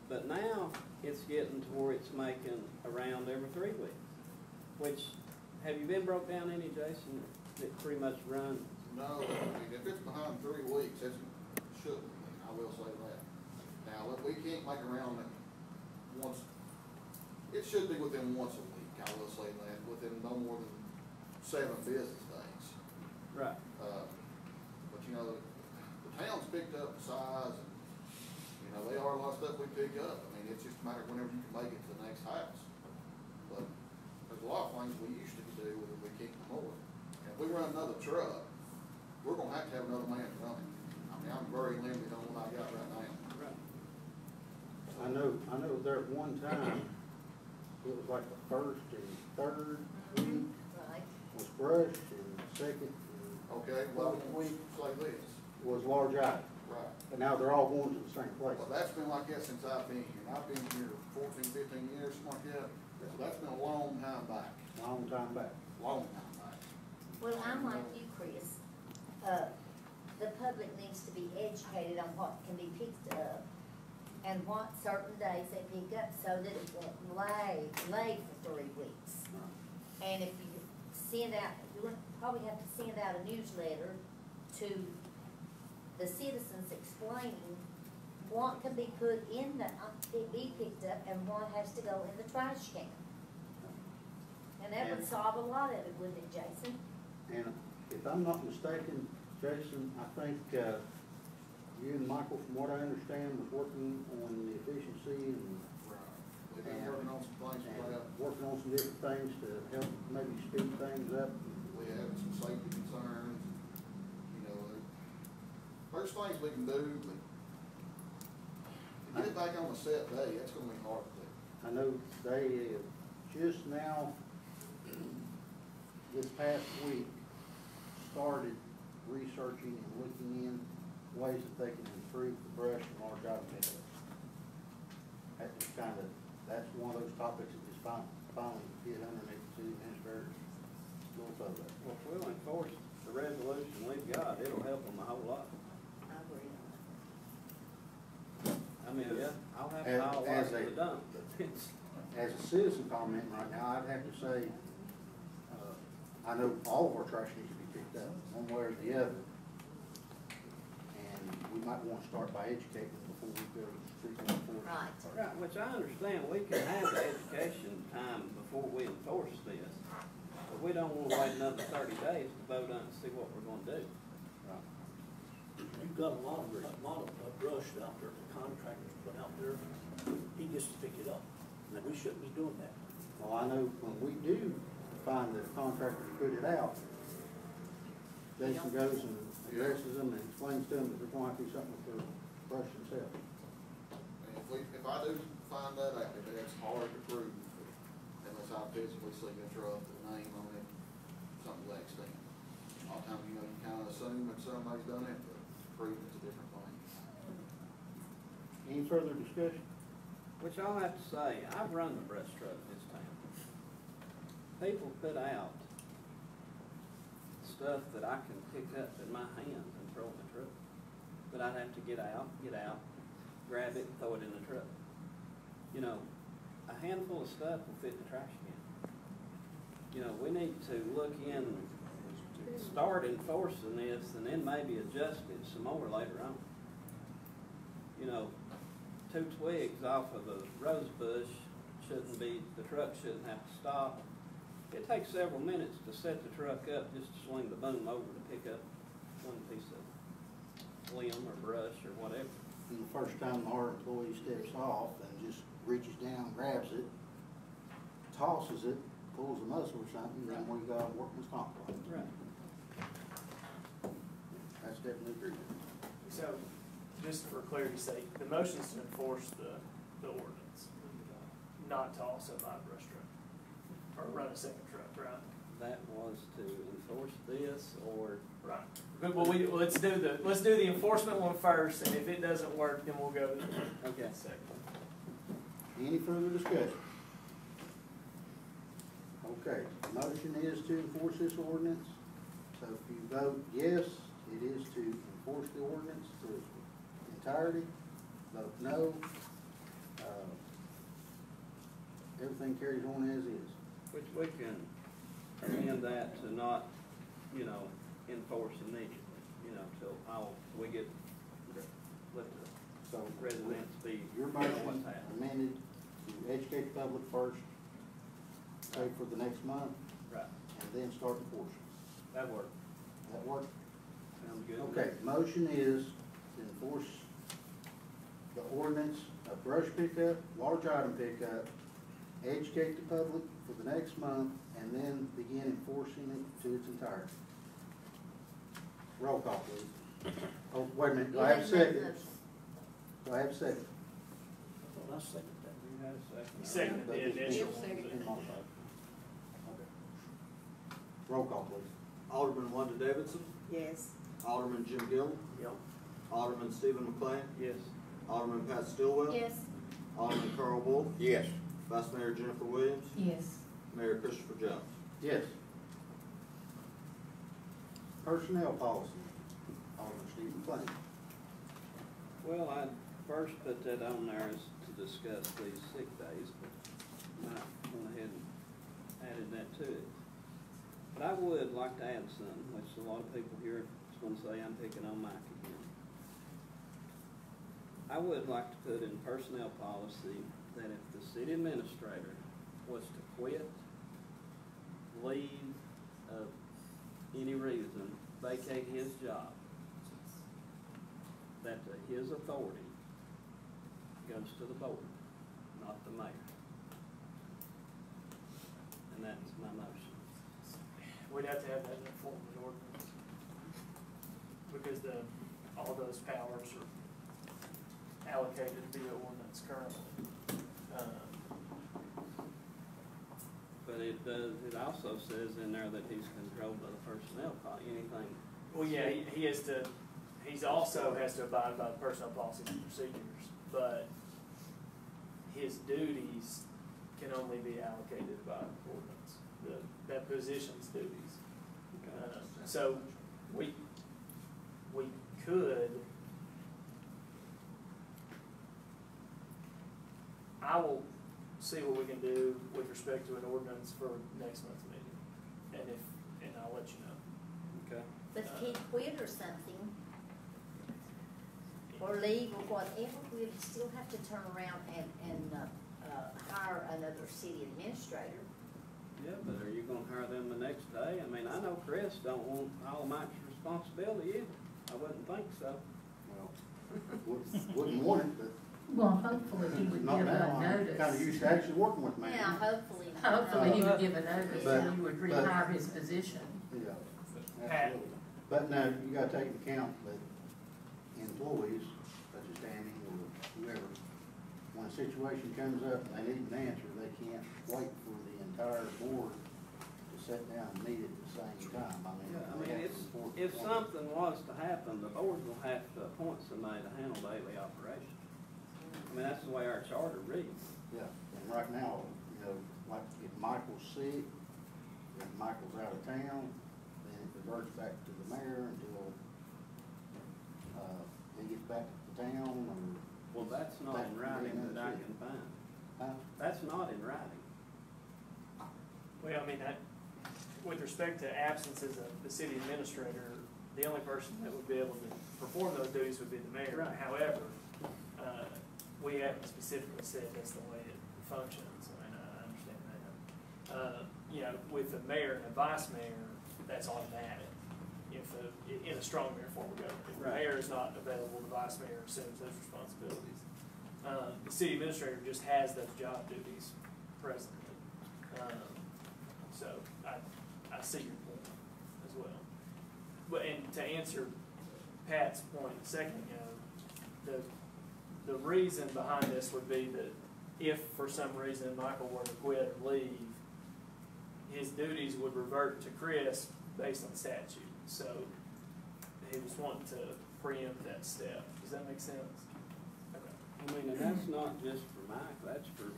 But now, it's getting to where it's making around every 3 weeks. Which, have you been broke down any, Jason, that pretty much run? No, I mean, if it's behind 3 weeks, it should, I will say that. Now, we can't make around it once, it should be within once a week, I will say that, within no more than 7 business days. Right. But you know, the town's picked up the size, and, you know, there are a lot of stuff we pick up. I mean, it's just a matter of whenever you can make it to the next house. But there's a lot of things we used to do with it, we can't anymore. And if we run another truck, we're gonna have to have another man running. I mean, I'm very limited on what I got right now. Right. I know there at one time, it was like the first and third week Right. was brush, and second Okay, well, we say this, was large items. right. But now they're all going to the same place. Well, that's been like that since I've been here, and I've been here 14, 15 years, something like that. So that's been a long time back, Long time back. long time back. Well, I'm like you, Chris. The public needs to be educated on what can be picked up and what certain days they pick up so that it won't lay for 3 weeks. And if you send out, you probably have to send out a newsletter to the citizens explaining what can be put in the, be picked up and what has to go in the trash can. And that would solve a lot of it, wouldn't it, Jason? And if I'm not mistaken, Jason, I think you and Michael, from what I understand, was working on the efficiency and We've been working on some things for that. working on some different things to help maybe speed things up. We have some safety concerns, you know, there's things we can do, but to get it back on a set day, that's gonna be hard to do. I know they just now, this past week, started researching and looking in ways that they can improve the brush and large item pickups. That just that's one of those topics that just finally hit underneath the city administrator's little photo. Well, if we'll enforce the resolution we've got, it'll help them a whole lot. I agree on that. I mean, yeah, I'll have to haul a lot As to a- the dump, but it's, as a citizen commenting right now, I'd have to say, I know all of our trash needs to be picked up, one way or the other. And we might want to start by educating them before we go strictly enforcement. Right. Right, which I understand, we can have the education time before we enforce this, but we don't wanna wait another 30 days to vote on it and see what we're gonna do. You've got a lot of brush out there, the contractors put out there, he gets to pick it up. Now, we shouldn't be doing that. Well, I know when we do find that contractors put it out, Jason goes and addresses them and explains to them that they're going to do something with their brush themselves. And if I do find that out, that's hard to prove unless I physically see the truck, the name on it, something to that extent. A lot of times, you kind of assume that somebody's done it, but proving it's a different thing. Any further discussion? Which I'll have to say, I've run the brush truck in this town. People put out stuff that I can pick up in my hands and throw in the truck. But I'd have to get out, grab it, and throw it in the truck. You know, a handful of stuff will fit in the trash can. You know, we need to look in, start enforcing this, and then maybe adjust it some more later on. You know, 2 twigs off of a rose bush shouldn't be, the truck shouldn't have to stop. It takes several minutes to set the truck up just to swing the boom over to pick up one piece of limb or brush or whatever. And the first time our employee steps off and just reaches down, grabs it, tosses it, pulls a muscle or something, then we got a workman's comp claim. Right. That's definitely true. So, just for clarity's sake, the motion is to enforce the ordinance, not to also buy a brush truck, or run a second truck, right? That was to enforce this or. Right. But, well, let's do the enforcement one first, and if it doesn't work, then we'll go to the Okay. second. Any further discussion? Okay, the motion is to enforce this ordinance. So if you vote yes, it is to enforce the ordinance to its entirety. Vote no, everything carries on as is. Which we can amend that to not, you know, enforce immediately, you know, till we get, let the So residents be, your know motion what's happening. amended to educate the public first, say for the next month, Right, and then start enforcing. that worked, That work? sounds good. Okay, motion is to enforce the ordinance of brush pickup, large item pickup, educate the public for the next month, and then begin enforcing it to its entirety. Roll call, please. Oh, wait a minute, do I have a second? Do I have a second? I thought I seconded that. You had a second. Second, the initial. It's modified. Okay. Roll call, please. Alderman Wanda Davidson, Yes. Alderman Jim Gill, Yep. Alderman Stephen McLean, Yes. Alderman Pat Stillwell. Yes. Alderman Carl Wolf, Yes. Vice Mayor Jennifer Williams, Yes. Mayor Christopher Jones. Yes. Personnel policy, Alderman Steve McLean. Well, I first put that on there as to discuss these sick days, but I went ahead and added that to it. But I would like to add something, which a lot of people here is going to say I'm picking on Mike again. I would like to put in personnel policy that if the city administrator was to quit, leave of any reason, vacate his job, that his authority goes to the board, not the mayor. And that's my motion. We'd have to have that in the form of an ordinance. Because all those powers are allocated via ordinance currently. But it also says in there that he's controlled by the personnel policy, anything. Well, yeah, he also has to abide by the personnel policies and procedures, but his duties can only be allocated by ordinance, that position's duties. So we could, see what we can do with respect to an ordinance for next month's meeting. And I'll let you know. Okay. But if he quit or something, or leave or whatever, we'd still have to turn around and hire another city administrator. Yeah, but are you gonna hire them the next day? I mean, I know Chris don't want all Mike's responsibility either. I wouldn't think so. Well, wouldn't want it, but Well, hopefully he would not give now. a I'm kind of notice. used to actually working with me. Yeah, hopefully. Hopefully he would give a notice But- and you would but- rehire his position. Yeah, Pat. absolutely. But now, you gotta take into account that employees, such as Tammy or whoever, when a situation comes up and they need an answer, they can't wait for the entire board to sit down and meet at the same time. I mean, Yeah, I they mean, have to report if to one. something was to happen, the board will have to appoint somebody to handle daily operations. I mean, that's the way our charter reads. Yeah, and right now, you know, like if Michael's sick, if Michael's out of town, then it reverts back to the mayor until, he gets back to town or. Well, that's not in writing that I can find. Huh? That's not in writing. Well, I mean, with respect to absences of the city administrator, the only person that would be able to perform those duties would be the mayor. Right. However, we haven't specifically said that's the way it functions, and I understand that. You know, with the mayor and the vice mayor, that's automatic. In a strong mayor form of government, if the Right. mayor is not available, the vice mayor assumes those responsibilities. The city administrator just has those job duties presently. So I see your point as well. But, and to answer Pat's point a second ago, the reason behind this would be that if for some reason Michael were to quit or leave, his duties would revert to Chris based on statute. So he was wanting to preempt that step. Does that make sense? Okay. I mean, and that's not just for Mike, that's for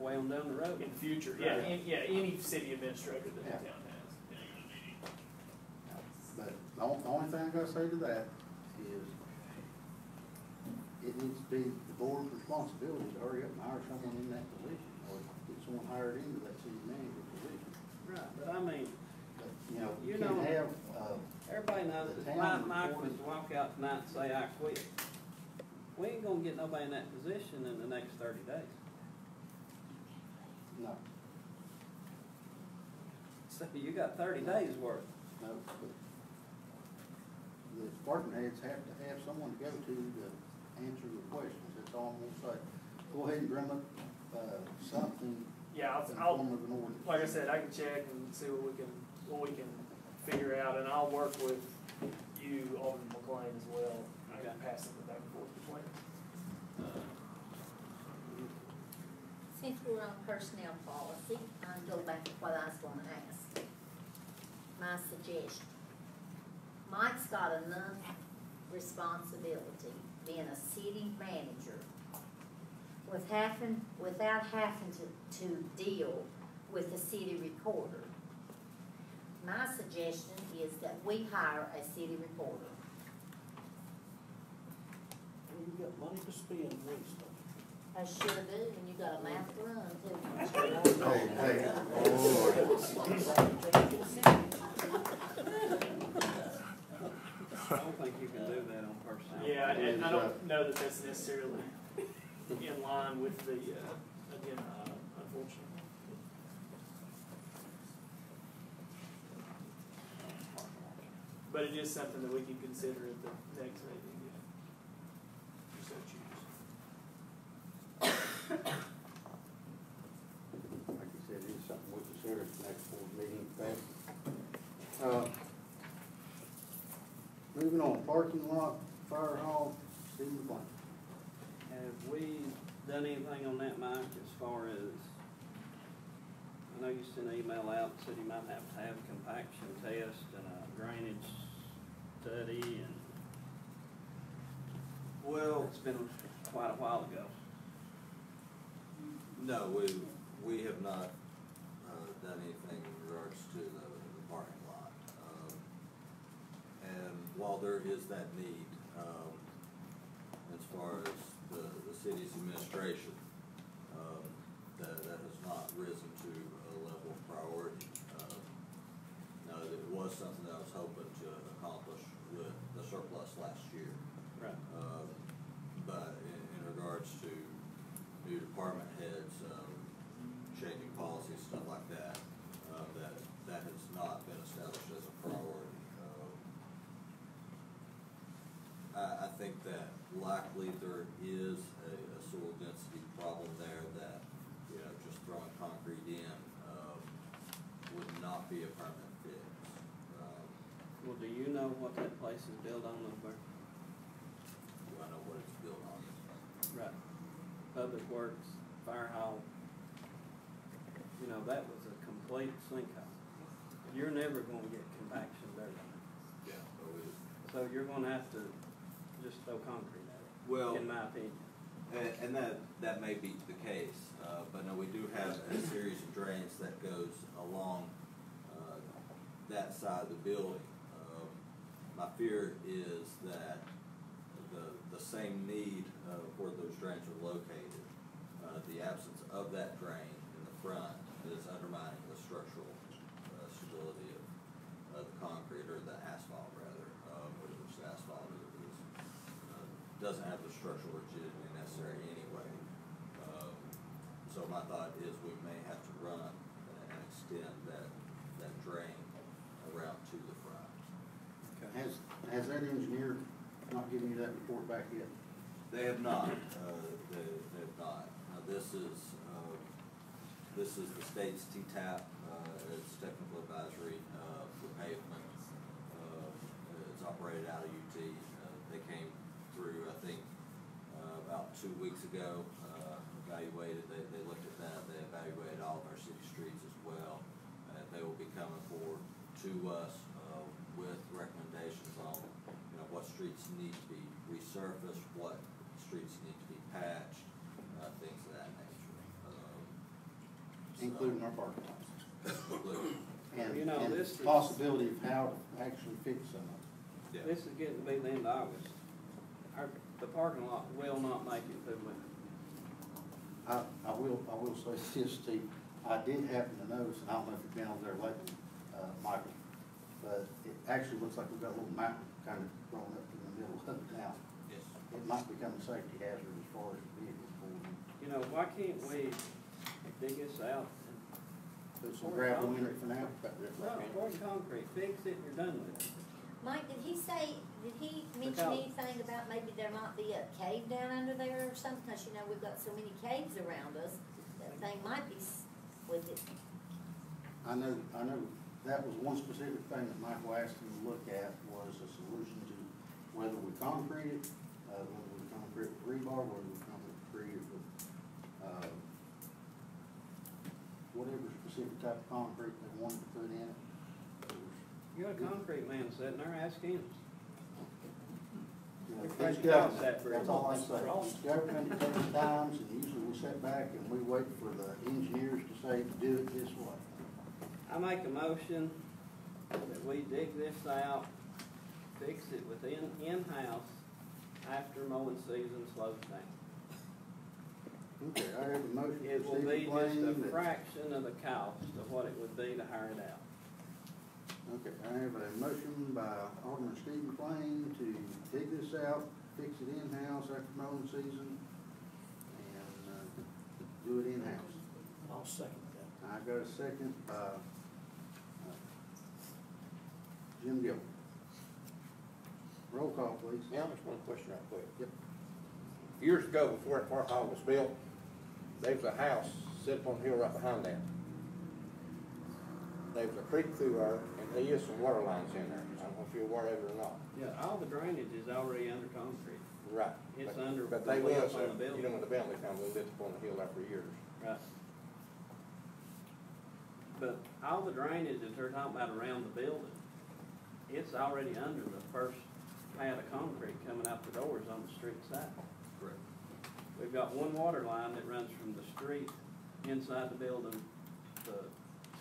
way on down the road. In the future, Right. any city administrator that the Yeah. town has. But the only thing I gotta say to that is, it needs to be the board's responsibility to hurry up and hire someone in that position, or get someone hired into that city manager position. Right, but I mean, But, you know, You you can't know, have, everybody knows The that town Mike was reported- to walk out tonight and say, I quit. We ain't gonna get nobody in that position in the next 30 days. no, So you got 30 days worth. no, but the department heads have to have someone to go to answer the questions, that's all I'm gonna say. Go ahead and drum up, something Yeah, in the I'll form of an ordinance. like I said, I can check and see what we can figure out, and I'll work with you, Alderman McLean, as well. I can pass it back and forth between. Since we're on personnel policy, I'll go back to what I was gonna ask. My suggestion. Mike's got enough responsibility being a city manager without having to deal with the city recorder. My suggestion is that we hire a city recorder. Well, you got money to spend, Winston. I sure do, and you got a mouth to run too. I don't think you can do that on personnel. Yeah, and I don't know that that's necessarily in line with the agenda, unfortunately. But it is something that we can consider at the next meeting, if you so choose. Like you said, it is something we consider at the next board meeting. Moving on, parking lot, fire hall, Steve McLean. Have we done anything on that, Mike, as far as, I know you sent an email out, said you might have to have a compaction test and a drainage study, and Well, it's been quite a while ago. no, we have not, done anything in regards to the parking lot. And while there is that need, as far as the city's administration, heads, changing policies, stuff like that, that has not been established as a priority. I think that likely there is a soil density problem there that, you know, just throwing concrete in would not be a permanent fix. Well, do you know what that place is built on over there? Do I know what it's built on? Right. Public Works, fire hall. You know, that was a complete sinkhole. You're never gonna get compaction there. Yeah, So you're gonna have to just throw concrete at it, well, in my opinion. and that may be the case, but no, we do have a series of drains that goes along that side of the building. My fear is that the same need where those drains are located, the absence of that drain in the front is undermining the structural stability of the concrete, or the asphalt rather, whether it's asphalt or doesn't have the structural rigidity necessary anyway. So my thought is we may have to run and extend that drain around to the front. Has that engineer not given you that report back yet? They have not. They have not. Now this is the state's TTAP. It's technical advisory for pavement. It's operated out of UT. They came through, I think, about 2 weeks ago. Evaluated. They looked at that. They evaluated all of our city streets as well. They will be coming forward to us with recommendations on, you know, what streets need to be resurfaced, what streets need to be patched, things of that nature. Including our parking lots. And, You know, and this is- possibility of how to actually fix some of it. Yeah. This is getting to be the end of August. The parking lot will not make it through winter. I will say this, Steve, I did happen to notice, and I don't know if you've been over there lately, Michael, but it actually looks like we've got a little mountain kind of growing up in the middle of it now. Yes. It might become a safety hazard as far as vehicles pulling in. You know, why can't we dig this out and Put some gravel in it for now. pour concrete, fix it, and you're done with it? Mike, did he mention Because- anything about maybe there might be a cave down under there or something? Cause you know, we've got so many caves around us, that thing might be with it. I know, that was one specific thing that Michael asked him to look at, was a solution to whether we concrete it, whether we concrete with rebar, whether we concrete it with, whatever specific type of concrete they wanted to put in it. You got a concrete man sitting there, ask him. You know, We're these trying to government- cross that bridge. That's all I say, These government, it takes times, and usually we sit back and we wait for the engineers to say, do it this way. I make a motion that we dig this out, fix it within, in-house, after mowing season slows down. Okay, I have a motion It for will be Steve just Blaine a that- fraction of the cost of what it would be to hire it out. Okay, I have a motion by Alderman Steve McLean to dig this out, fix it in-house after mowing season, and, do it in-house. I'll second that. I got a second by, Jim Gill. Roll call, please. Yeah, just one question right quick. Yep. Years ago, before that park hall was built, there was a house set up on the hill right behind that. There was a creek through there, and there is some water lines in there. I don't know if you're aware of it or not. Yeah, all the drainage is already under concrete. Right. It's But- under, But they way was, up on the building. you know, when the building found, we lived up on the hill there for years. Right. But all the drainage that they're talking about around the building, it's already under the first pad of concrete coming out the doors on the street side. Correct. We've got one water line that runs from the street inside the building to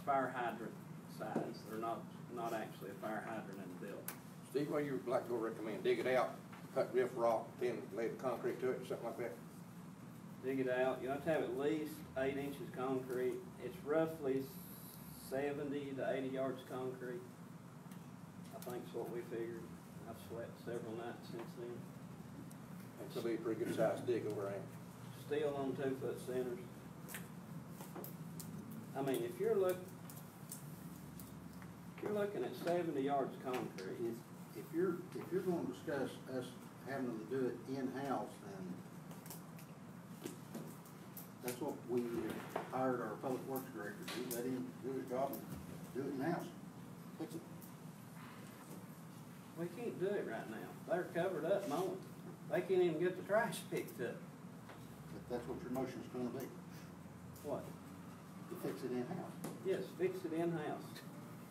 fire hydrant sides. They're not actually a fire hydrant in the building. Steve, what you like to go recommend? Dig it out, cut riff rock, then lay the concrete to it, something like that? Dig it out, you have to have at least 8 inches concrete. It's roughly 70 to 80 yards concrete. I think's what we figured. I've sweat several nights since then. And so be a pretty good sized dig over there. Steel on 2-foot centers. I mean, if you're looking at 70 yards of concrete, If you're gonna discuss us having to do it in-house, then that's what we hired our public works director to do. Let him do his job and do it in-house. Fix it. we can't do it right now. They're covered up mowing. They can't even get the trash picked up. But that's what your motion's gonna be, What? to fix it in-house. Yes, fix it in-house.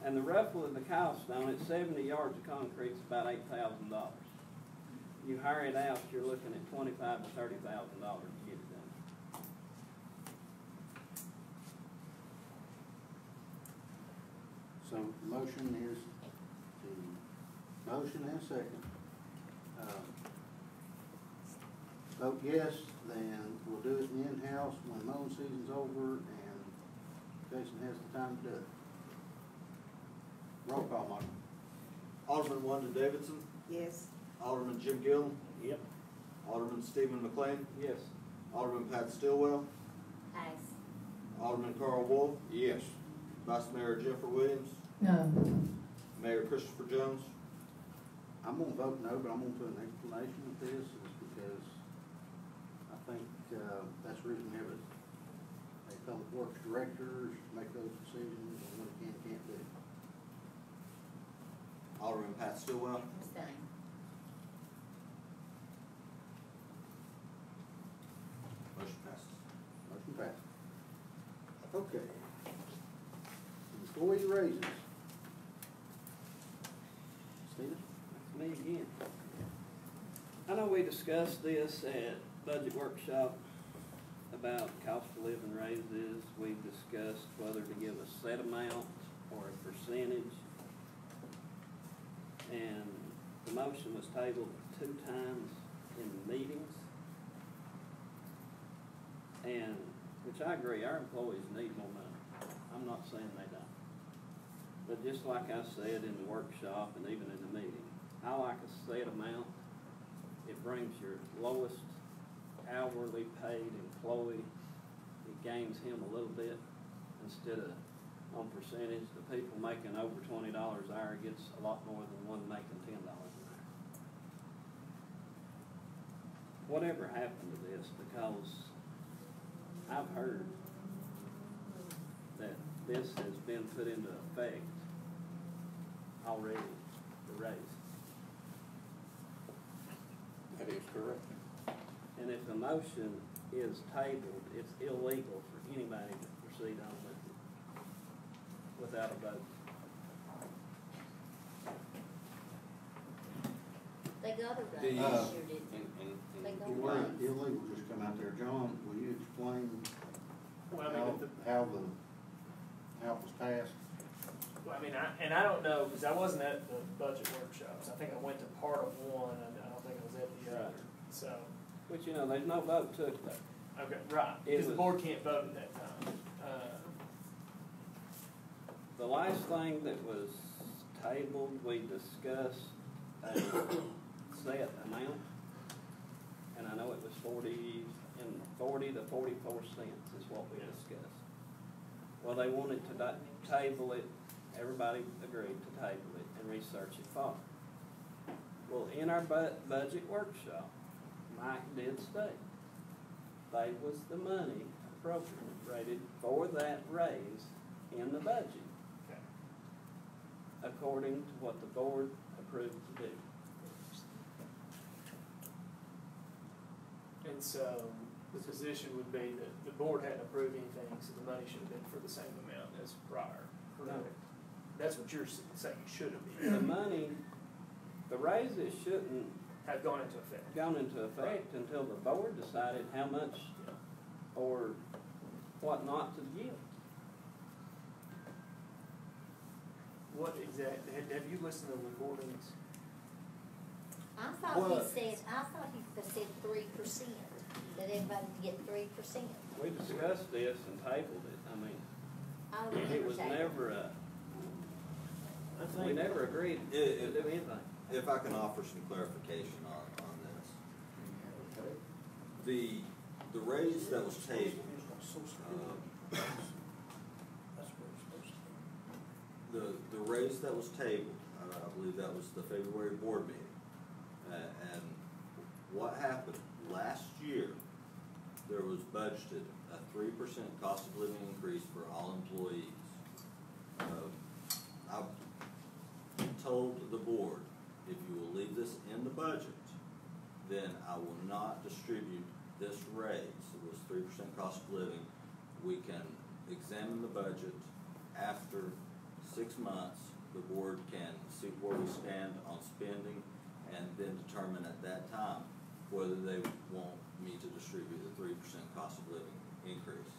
And the roughly the cost on it, 70 yards of concrete is about $8,000. You hire it out, you're looking at $25,000 to $30,000 to get it done. So the motion is motion and second. Vote yes, then we'll do it in-house when mowing season's over and Jason has the time to do it. Roll call, Michael. Alderman Wanda Davidson, Yes. Alderman Jim Gill, Yep. Alderman Stephen McLean, Yes. Alderman Pat Stillwell, Ayes. Alderman Carl Wolf, Yes. Vice Mayor Jennifer Williams, No. Mayor Christopher Jones. I'm gonna vote no, but I'm gonna put an explanation with this, is because I think, that's the reason we have a public works director to make those decisions on what he can't do. Alderman Pat Stillwell, Abstain. motion passes. Motion passed. Okay. Employee raises. Stephen? That's me again. I know we discussed this at budget workshop about cost of living raises. We discussed whether to give a set amount or a percentage. And the motion was tabled 2 times in meetings. And, which I agree, our employees need more money. I'm not saying they don't. But just like I said in the workshop and even in the meeting, I like a set amount. It brings your lowest hourly paid employee, it gains him a little bit instead of on percentage. The people making over $20 an hour gets a lot more than one making $10 an hour. Whatever happened to this, because I've heard that this has been put into effect already, the raise. That is correct. And if the motion is tabled, it's illegal for anybody to proceed on with it without a vote. They got a The, raise this year, didn't they? They got Your a word raise. illegal just come out there. John, will you explain Well, I mean, how it was passed? Well, I mean, I don't know, because I wasn't at the budget workshops. I think I went to part of one, and I don't think I was at the other, so. But you know, there's no vote took there. Okay, right, It because the was- board can't vote at that time. The last thing that was tabled, we discussed a set amount, and I know it was 40 to 44 cents is what we discussed. Well, they wanted to table it, everybody agreed to table it and research it further. Well, in our budget workshop, Mike did state they was the money appropriated for that raise in the budget, Okay. according to what the board approved to do. And so the position would be that the board hadn't approved anything, so the money should have been for the same amount as prior. Correct. That's what you're saying it should have The been. money, the raises shouldn't Have gone into effect. gone into effect until the board decided how much or what not to give. What exactly, have you listened to the recordings? I thought he said 3%, that everybody would get 3%. We discussed this and tabled it. I mean, I remember it was that. never I we think, never agreed to do anything. If I can offer some clarification on this. The raise that was tabled, raise that was tabled, I believe that was the February board meeting. And what happened last year, there was budgeted a 3% cost of living increase for all employees. I told the board, if you will leave this in the budget, then I will not distribute this raise. It was 3% cost of living. We can examine the budget after 6 months. The board can see where we stand on spending and then determine at that time whether they want me to distribute the 3% cost of living increase.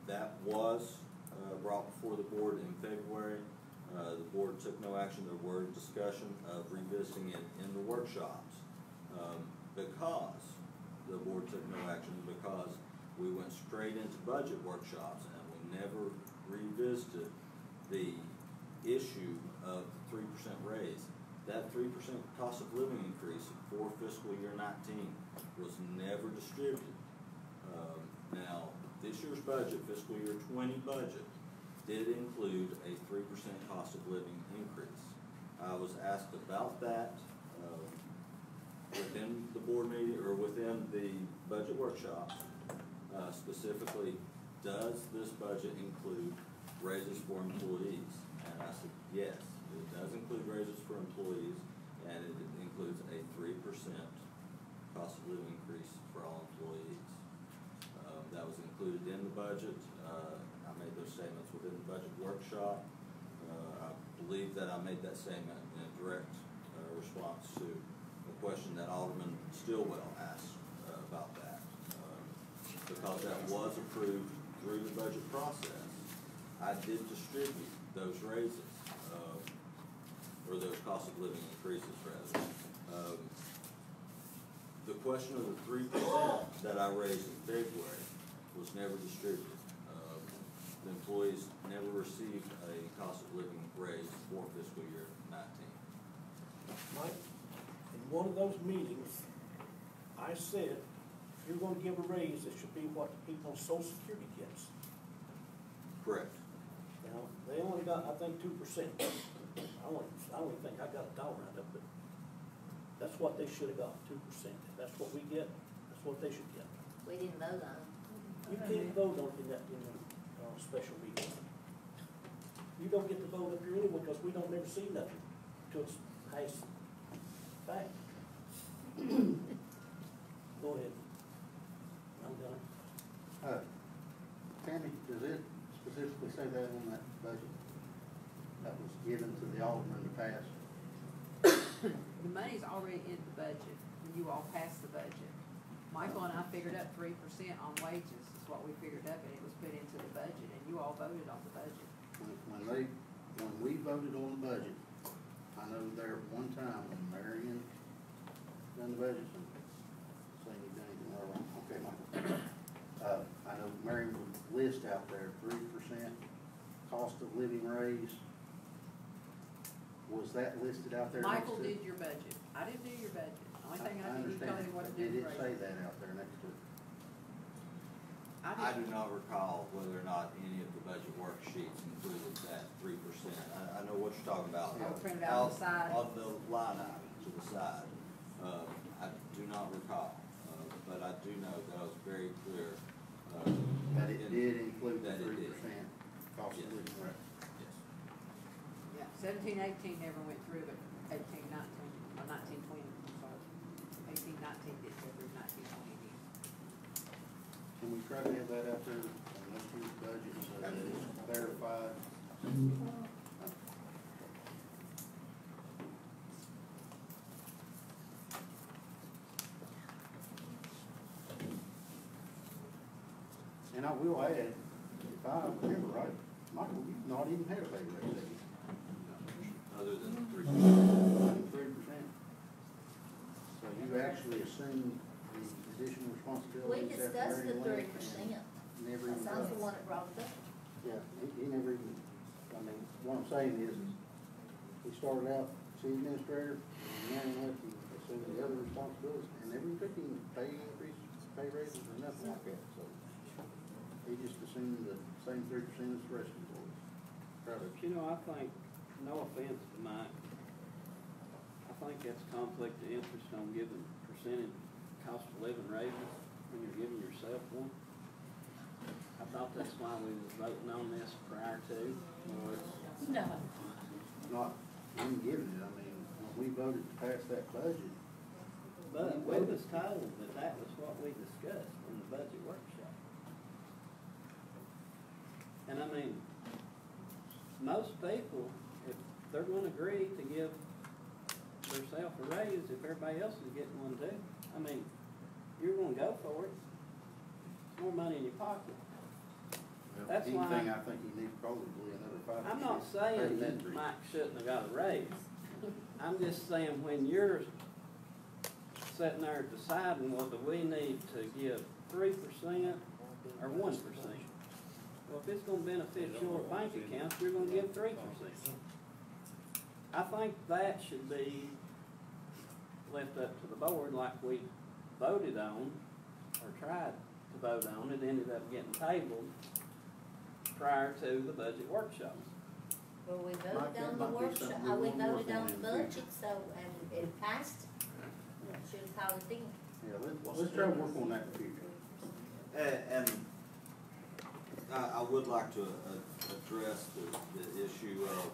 That was brought before the board in February. The board took no action. There were discussion of revisiting it in the workshops. Because the board took no action, because we went straight into budget workshops and we never revisited the issue of the 3% raise. That 3% cost of living increase for fiscal year 19 was never distributed. Now, this year's budget, fiscal year 20 budget, did include a 3% cost of living increase. I was asked about that within the board meeting or within the budget workshop. Specifically, does this budget include raises for employees? And I said, yes, it does include raises for employees, and it includes a 3% cost of living increase for all employees. That was included in the budget. I made those statements within the budget workshop. I believe that I made that statement in direct response to a question that Alderman Stillwell asked about that. Because that was approved through the budget process, I did distribute those raises, or those cost of living increases rather. The question of the 3% that I raised in February was never distributed. The employees never received a cost of living raise for fiscal year 19. Mike, in one of those meetings, I said, if you're gonna give a raise, it should be what the people on Social Security gets. Correct. Now, they only got, I think, 2%. I don't think I got a dollar out of it, but that's what they should have got, 2%. If that's what we get, that's what they should get. We didn't vote on it. You can't vote on it in that, special meeting. You don't get to vote up here anyway, because we don't never see nothing until it's passed back. Go ahead. I'm done. Tammy, does it specifically say that on that budget? That was given to the alderman to pass? The money's already in the budget, when you all passed the budget. Michael and I figured up 3% on wages, is what we figured up, and it was put into the budget, and you all voted on the budget. When we voted on the budget, I know there one time when Marion done the budget, and saying you done anything wrong, okay, Michael. I know Marion would list out there 3% cost of living raise. Was that listed out there? Michael did your budget. I didn't do your budget. The only thing I did was tell you what to do. Did it say that out there next to it? I do not recall whether or not any of the budget worksheets included that 3%. I know what you're talking about. I'll print it out on the side. On the line item to the side. I do not recall, but I do know that I was very clear. That it did include the 3% cost of living raise. Yes. Yeah, 17-18 never went through, but 18-19, or 19-20, sorry. 18-19 did go through, 19-20 did. Can we try to have that out there on next year's budget so that it's verified? And I will add, if I remember right, Michael, you've not even had a pay raise, have you? Other than 3%. 3%. So you actually assumed the additional responsibilities. We discussed the 3%. Never even. I was the one that brought it up. Yeah, he never even, I mean, what I'm saying is, he started out city administrator, and now he left, he assumed the other responsibilities, and never took any pay increases, pay raises, or nothing like that, so. He just assumed the same 3% as the rest of the boys. try to. But you know, I think, no offense to Mike, I think that's conflict of interest on giving percentage cost of living raises when you're giving yourself one. I thought that's why we was voting on this prior to. No. Not him giving it, I mean, when we voted to pass that budget. But we was told that that was what we discussed in the budget workshop. And I mean, most people, if they're gonna agree to give themselves a raise, if everybody else is getting one too, I mean, you're gonna go for it. It's more money in your pocket. Well, That's why. anything, I think he needs probably another 5%. I'm not saying that Mike shouldn't have got a raise. I'm just saying when you're sitting there deciding, well, do we need to give 3% or 1%? Well, if it's gonna benefit your bank account, you're gonna give 3%. I think that should be left up to the board like we voted on, or tried to vote on. It ended up getting tabled prior to the budget workshop. Well, we voted on the workshop, we voted on the budget, so, and it passed. Should have called it in. Yeah, let's try to work on that in the future. And I would like to address the issue of,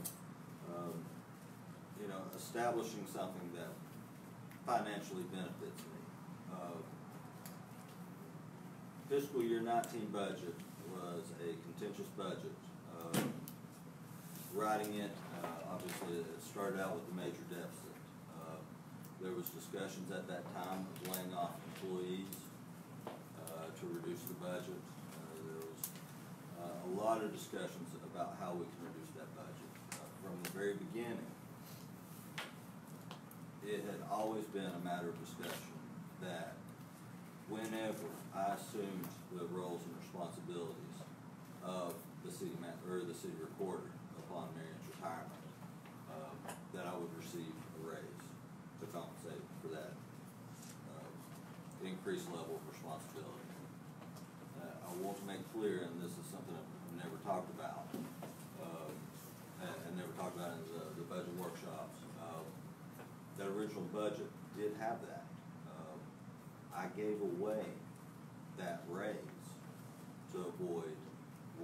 you know, establishing something that financially benefits me. Fiscal year 19 budget was a contentious budget. Writing it, obviously, it started out with a major deficit. There was discussions at that time of laying off employees to reduce the budget. There was a lot of discussions about how we can reduce that budget. From the very beginning, it had always been a matter of discussion that whenever I assumed the roles and responsibilities of the city or the city recorder upon Marion's retirement, that I would receive a raise to compensate for that increased level of responsibility. I want to make clear, and this is something I've never talked about, and never talked about in the budget workshops. That original budget did have that. I gave away that raise to avoid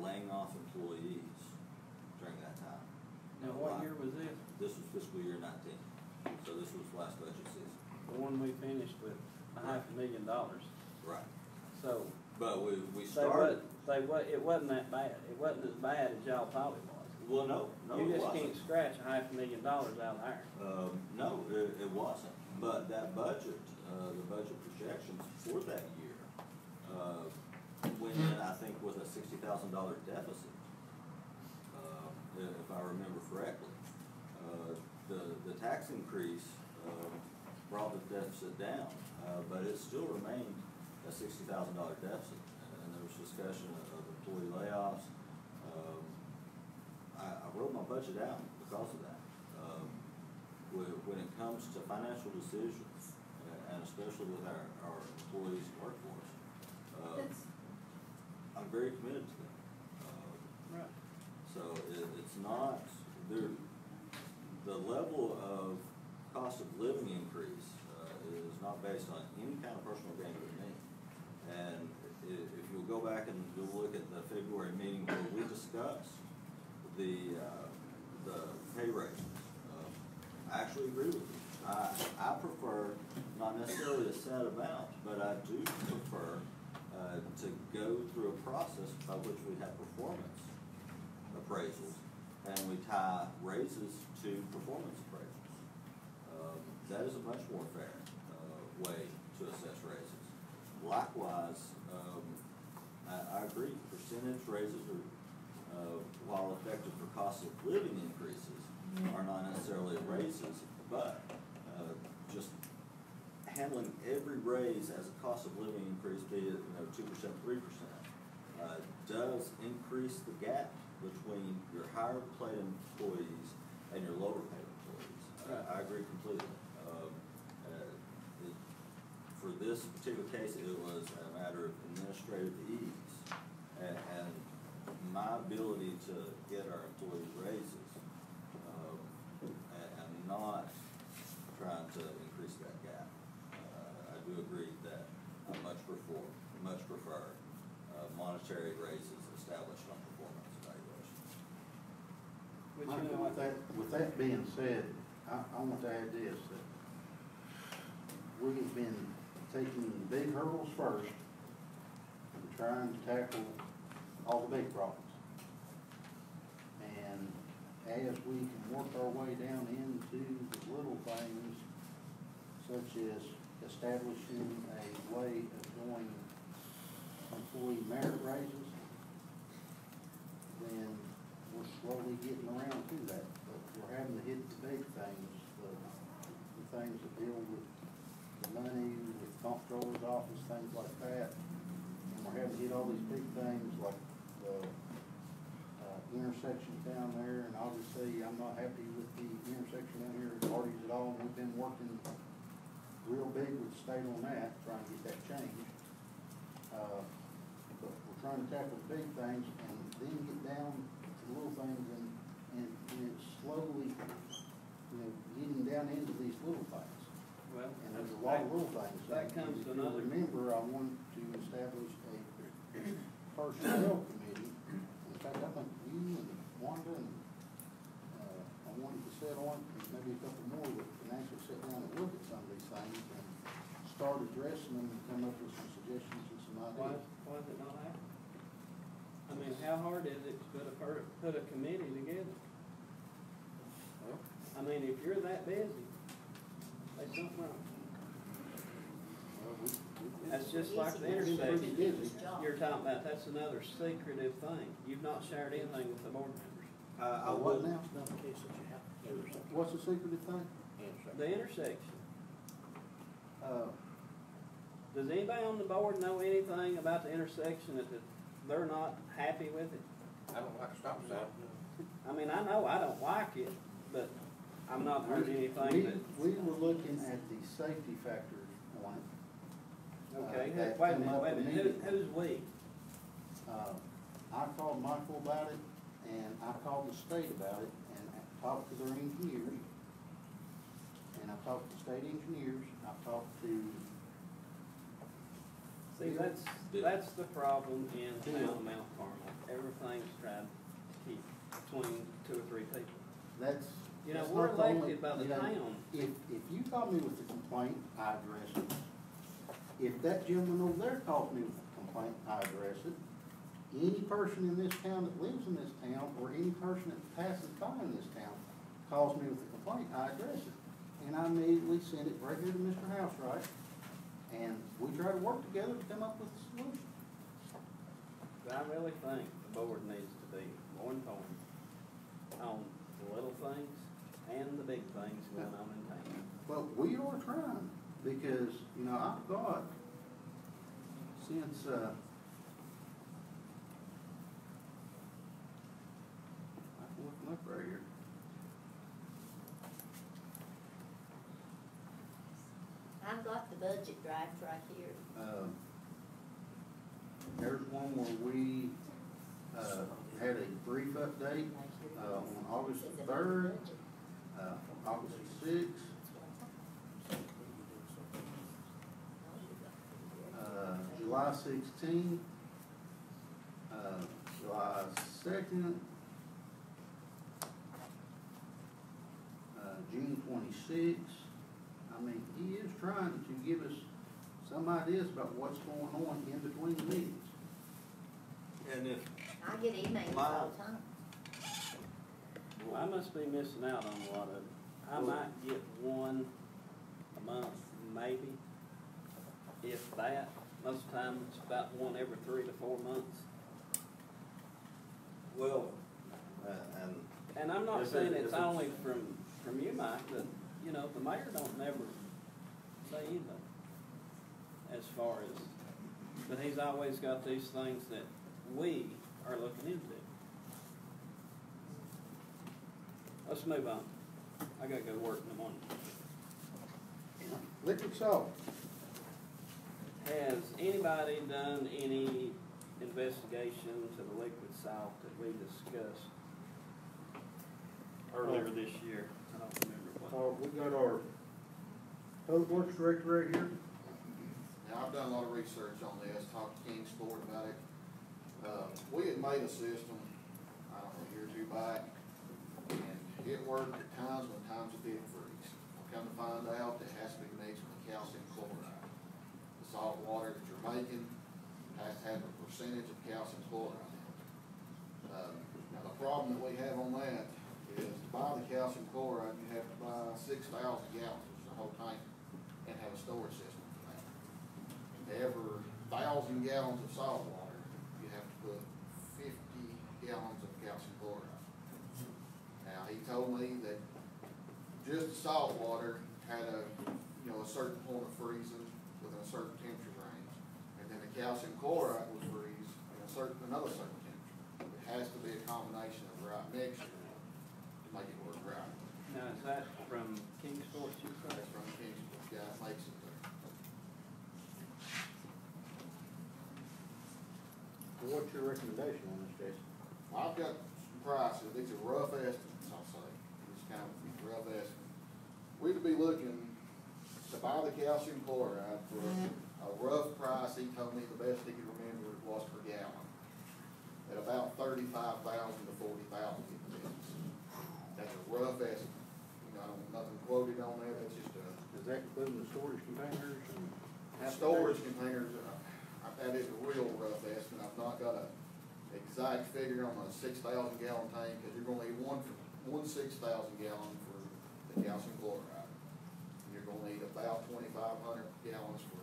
laying off employees during that time. Now, what year was this? This was fiscal year 19. So this was last budget season. The one we finished with $500,000. Right. So. But we started. It wasn't that bad. It wasn't as bad as y'all thought it was. Well, no, You it just wasn't. can't scratch $500,000 out of there. No, it wasn't. But that budget, the budget projections for that year, went in, I think, with a $60,000 deficit, if I remember correctly. The tax increase brought the deficit down, but it still remained a $60,000 deficit. And there was discussion of employee layoffs. I wrote my budget out because of that. When it comes to financial decisions, and especially with our employees and workforce, I'm very committed to them. Right. So it's not, the level of cost of living increase is not based on any kind of personal gain for me. And if you'll go back and you'll look at the February meeting where we discussed the pay raises, I actually agree with you. I prefer not necessarily a set amount, but I do prefer to go through a process by which we have performance appraisals and we tie raises to performance appraisals. That is a much more fair way to assess raises. Likewise, I agree, percentage raises are, while effective for cost of living increases, are not necessarily raises, but just handling every raise as a cost of living increase, be it 2%, 3%, does increase the gap between your higher paid employees and your lower paid employees. I agree completely. For this particular case, it was a matter of administrative ease, and my my ability to get our employees raises, and not trying to increase that gap. I do agree that I much prefer monetary raises established on performance evaluations. But you Michael, know what? with that being said, I want to add this, that we've been taking big hurdles first and trying to tackle all the big problems. And as we can work our way down into the little things, such as establishing a way of doing employee merit raises, then we're slowly getting around to that. But we're having to hit the big things, the things that deal with the money, with the comptroller's office, things like that. And we're having to hit all these big things like the intersection down there. And obviously, I'm not happy with the intersection down here at Hardy's at all. We've been working real big with the state on that, trying to get that changed. But we're trying to tackle the big things and then get down to the little things and it's slowly, getting down into these little things. Well, And there's a lot of little things. That comes If to you another. remember, I wanted to establish a personnel committee. In fact, I think you and Wanda and, I wanted to sit on, and maybe a couple more that can actually sit down and look at some of these things and start addressing them and come up with some suggestions and some ideas. Why is it not happening? I mean, how hard is it to put a committee together? Well, I mean, if you're that busy, there's something wrong. That's just like the intersection you're talking about. That's another secretive thing. You've not shared anything with the board members. I what would, now? What's the secretive thing? The intersection. Uh, Does anybody on the board know anything about the intersection that they're not happy with it? I don't like a stop sign. I mean, I know I don't like it, but I've not heard anything that. We were looking at the safety factors on it. Okay, that wait a come up minute, immediately. who's we? I called Michael about it, and I called the state about it, and I talked to their engineers. And I talked to state engineers, I talked to. See, that's the problem in town of Mount Carmel. Everything's tried to keep between 2 or 3 people. That's. You know, that's we're not the only- elected by the town. If you call me with a complaint, I address it. If that gentleman over there calls me with a complaint, I address it. Any person in this town that lives in this town, or any person that passes by in this town, calls me with a complaint, I address it. And I immediately send it right here to Mr. Housewright, and we try to work together to come up with a solution. But I really think the board needs to be more informed on the little things and the big things going on in town. Well, we are trying, because, I've got, since, I can look them up right here. I've got the budget draft right here. There's one where we, had a brief update, on August the 3rd, August the 6th, July 16th, July 2nd, June 26th. I mean, he is trying to give us some ideas about what's going on in between the meetings. and if, I get emails all the time. Well, I must be missing out on a lot of it. I might get one a month, maybe, if that. Most of the time, it's about one every 3 to 4 months. well, And I'm not If saying it- it's if it's- only from you, Mike, but, the mayor don't never say anything as far as, but he's always got these things that we are looking into. Let's move on. I gotta go to work in the morning. Liquid salt. Has anybody done any investigation to the liquid salt that we discussed earlier this year. I don't remember what. We got our public works director right here. Now, I've done a lot of research on this, talked to Kingsport about it. We had made a system, I don't know, a year or two back, and it worked at times when times it didn't freeze. I've come to find out it has to be mixed with calcium chloride. The salt water that you're making has to have a percentage of calcium chloride in it. Now, the problem that we have on that is to buy the calcium chloride, you have to buy 6,000 gallons, which is a whole tank, and have a storage system for that. Every 1,000 gallons of salt water, you have to put 50 gallons of calcium chloride. Now, he told me that just the salt water had a certain point of freezing within a certain temperature range, and then the calcium chloride would freeze in another certain temperature. It has to be a combination of the right mixture to make it work right. Now, is that from Kingsport, you said? That's from Kingsport, the guy that makes it there. What's your recommendation on this, Jason? I've got some prices. These are rough estimates, I'll say. It's kind of rough estimates. We'd be looking to buy the calcium chloride for a rough price. He told me the best he could remember was per gallon, at about 35,000 to 40,000 in the business. That's a rough estimate. Nothing quoted on there. That's just a. Is that including the storage containers and? Storage containers, that is a real rough estimate. I've not got a exact figure on a 6,000 gallon tank, because you're gonna need one 6,000 gallon for the calcium chloride. You're gonna need about 2,500 gallons for,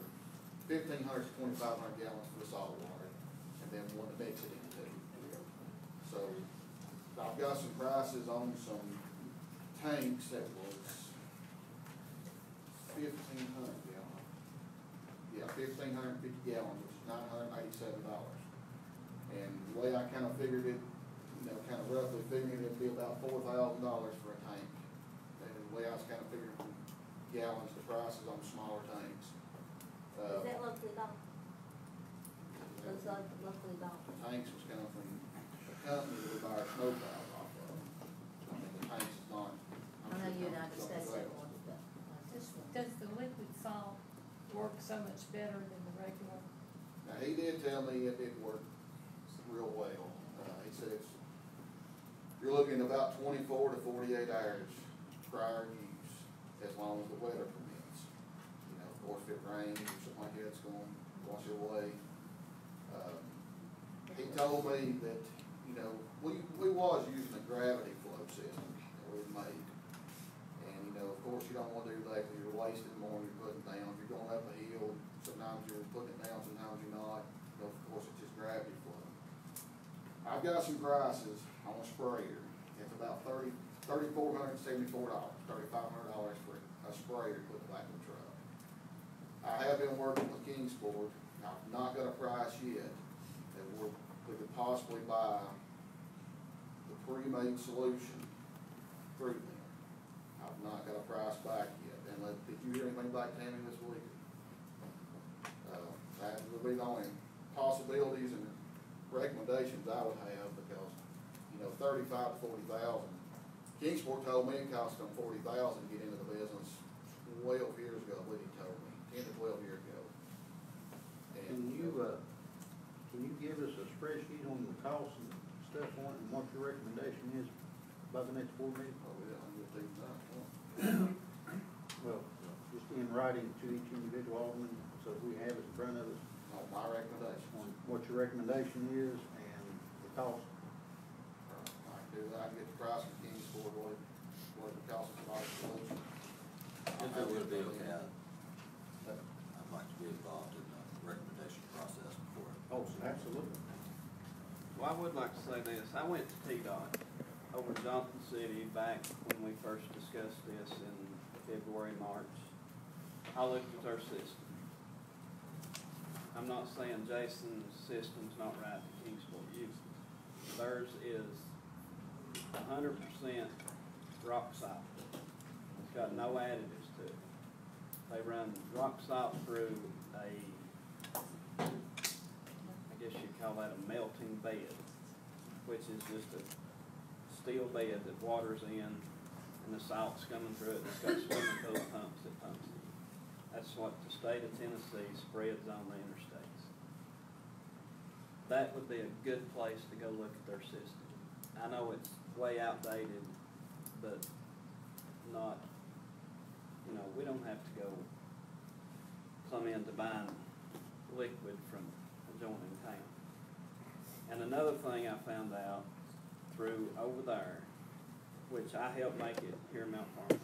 1,500 to 2,500 gallons for the salt water, and then one to mix it into. So, I've got some prices on some tanks that was 1,500 gallons. Yeah, 1,550 gallons, which is $987. And the way I kind of figured it, kind of roughly figuring it'd be about $4,000 for a tank. And the way I was kind of figuring from gallons, the prices on smaller tanks. Is that locally bought? Looks like locally bought. The tanks was coming from a company that we buy our snow plows off of. I mean, the tanks is not. I know you and I discussed that once, but. Does the liquid salt work so much better than the regular? Now, he did tell me it did work real well. He said you're looking at about 24 to 48 hours prior use, as long as the weather permits. Of course, if it rains or something like that, it's going to wash it away. He told me that, we was using a gravity flow system that we made. And, of course, you don't want to do that because you're wasting more than you're putting down. If you're going up a hill, sometimes you're putting it down, sometimes you're not. Of course, it's just gravity flow. I've got some prices on a sprayer. It's about $3,474, $3,500 for a sprayer to put back in the truck. I have been working with Kingsport. I've not got a price yet that we could possibly buy the pre-made solution through them. I've not got a price back yet. And did you hear anything back, Tammy, this week? That would be the only possibilities and recommendations I would have, because 35 to 40,000. Kingsport told me it cost them 40,000 to get into the business 12 years ago. What he told me, 10 to 12 years ago. And Can you give us a spreadsheet on the costs and stuff on it, and what your recommendation is by the next board meeting? Oh, yeah, I'm gonna take that. Well, just in writing to each individual alderman, so we have it in front of us. On my recommendation. On what your recommendation is and the cost. I can do that. I can get the price from Kingsport, what it costs to buy the solution. If it would be okay, I'd like to be involved in the recommendation process before it. Oh, absolutely. Well, I would like to say this. I went to TDOT over in Johnson City back when we first discussed this in February, March. I looked at their system. I'm not saying Jason's system's not right that Kingsport uses. Theirs is 100% rock salt. It's got no additives to it. They run rock salt through a guess you'd call that a melting bed, which is just a steel bed that water's in and the salt's coming through it, and it's got swimming pool pumps that pumps it. That's what the state of Tennessee spreads on the interstates. That would be a good place to go look at their system. I know it's way outdated, but not, you know, we don't have to go plumb into buying liquid from adjoining town. And another thing I found out through over there, which I helped make it here in Mount Carmel.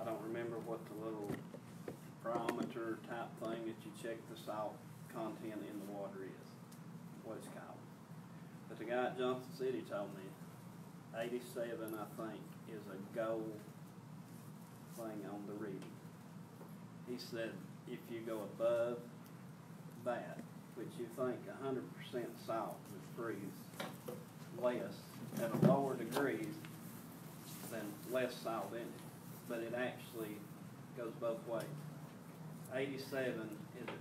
I don't remember what the little barometer type thing that you check the salt content in the water is, what it's called. But the guy at Johnson City told me 87, I think, is a goal thing on the reading. He said if you go above that, which you think 100% salt would freeze less at a lower degrees than less salt in it, but it actually goes both ways. 87 is at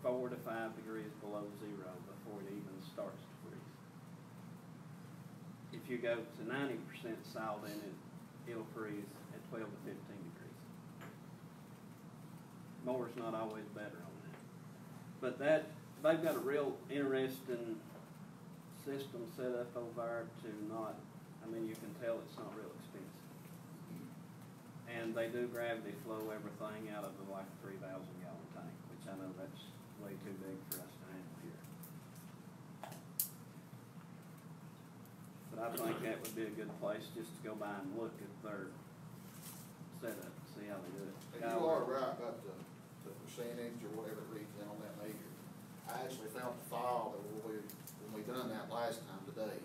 4 to 5 degrees below zero before it even starts to freeze. If you go to 90% salt in it, it'll freeze at 12 to 15 degrees. More's not always better on that. But they've got a real interesting system set up over there to not, I mean, you can tell it's not real expensive. And they do gravity flow everything out of the like 3,000 gallon tank, which I know that's way too big for us to handle here. But I think that would be a good place just to go by and look at their setup, see how they do it. And you are right about the percentage or whatever it reads in on that meter. I actually found the file that when we done that last time today.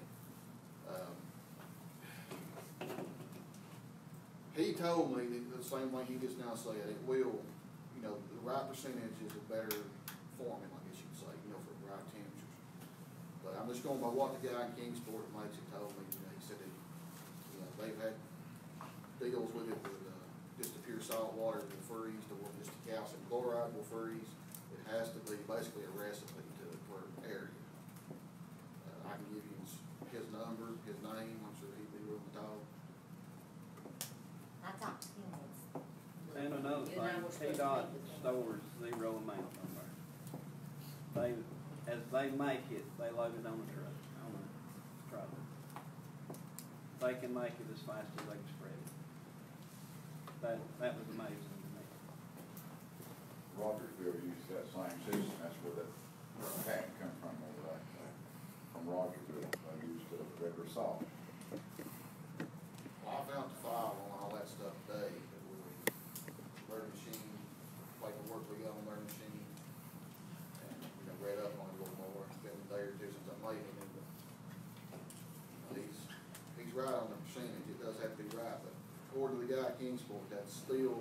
He told me the same thing he just now said. It will, you know, the right percentage is a better formula, I guess you could say, you know, for the right temperatures. But I'm just going by what the guy in Kingsport that makes it told me. You know, he said that, you know, they've had deals with it with just the pure salt water will freeze, or just the calcium chloride will freeze. It has to be basically a recipe to the per area. I can give you his number, his name. I'm sure he'd be willing to talk. I talked to him once. And another You and I were thing, supposed to KDOT meet with him. stores zero amount on there. As they make it, they load it on a truck, They can make it as fast as they can spread it. That was amazing to me. Rogersville used that same system, that's where that patent come from over there. From Rogersville, they used regular salt. Well, I found the file on all that stuff today, that their machine, paperwork we got on their machine, and, you know, read up on it a little more. It's been a day or two since I made it, but he's right on the percentage. It does have to be right, but according to the guy at Kingsport, that's still,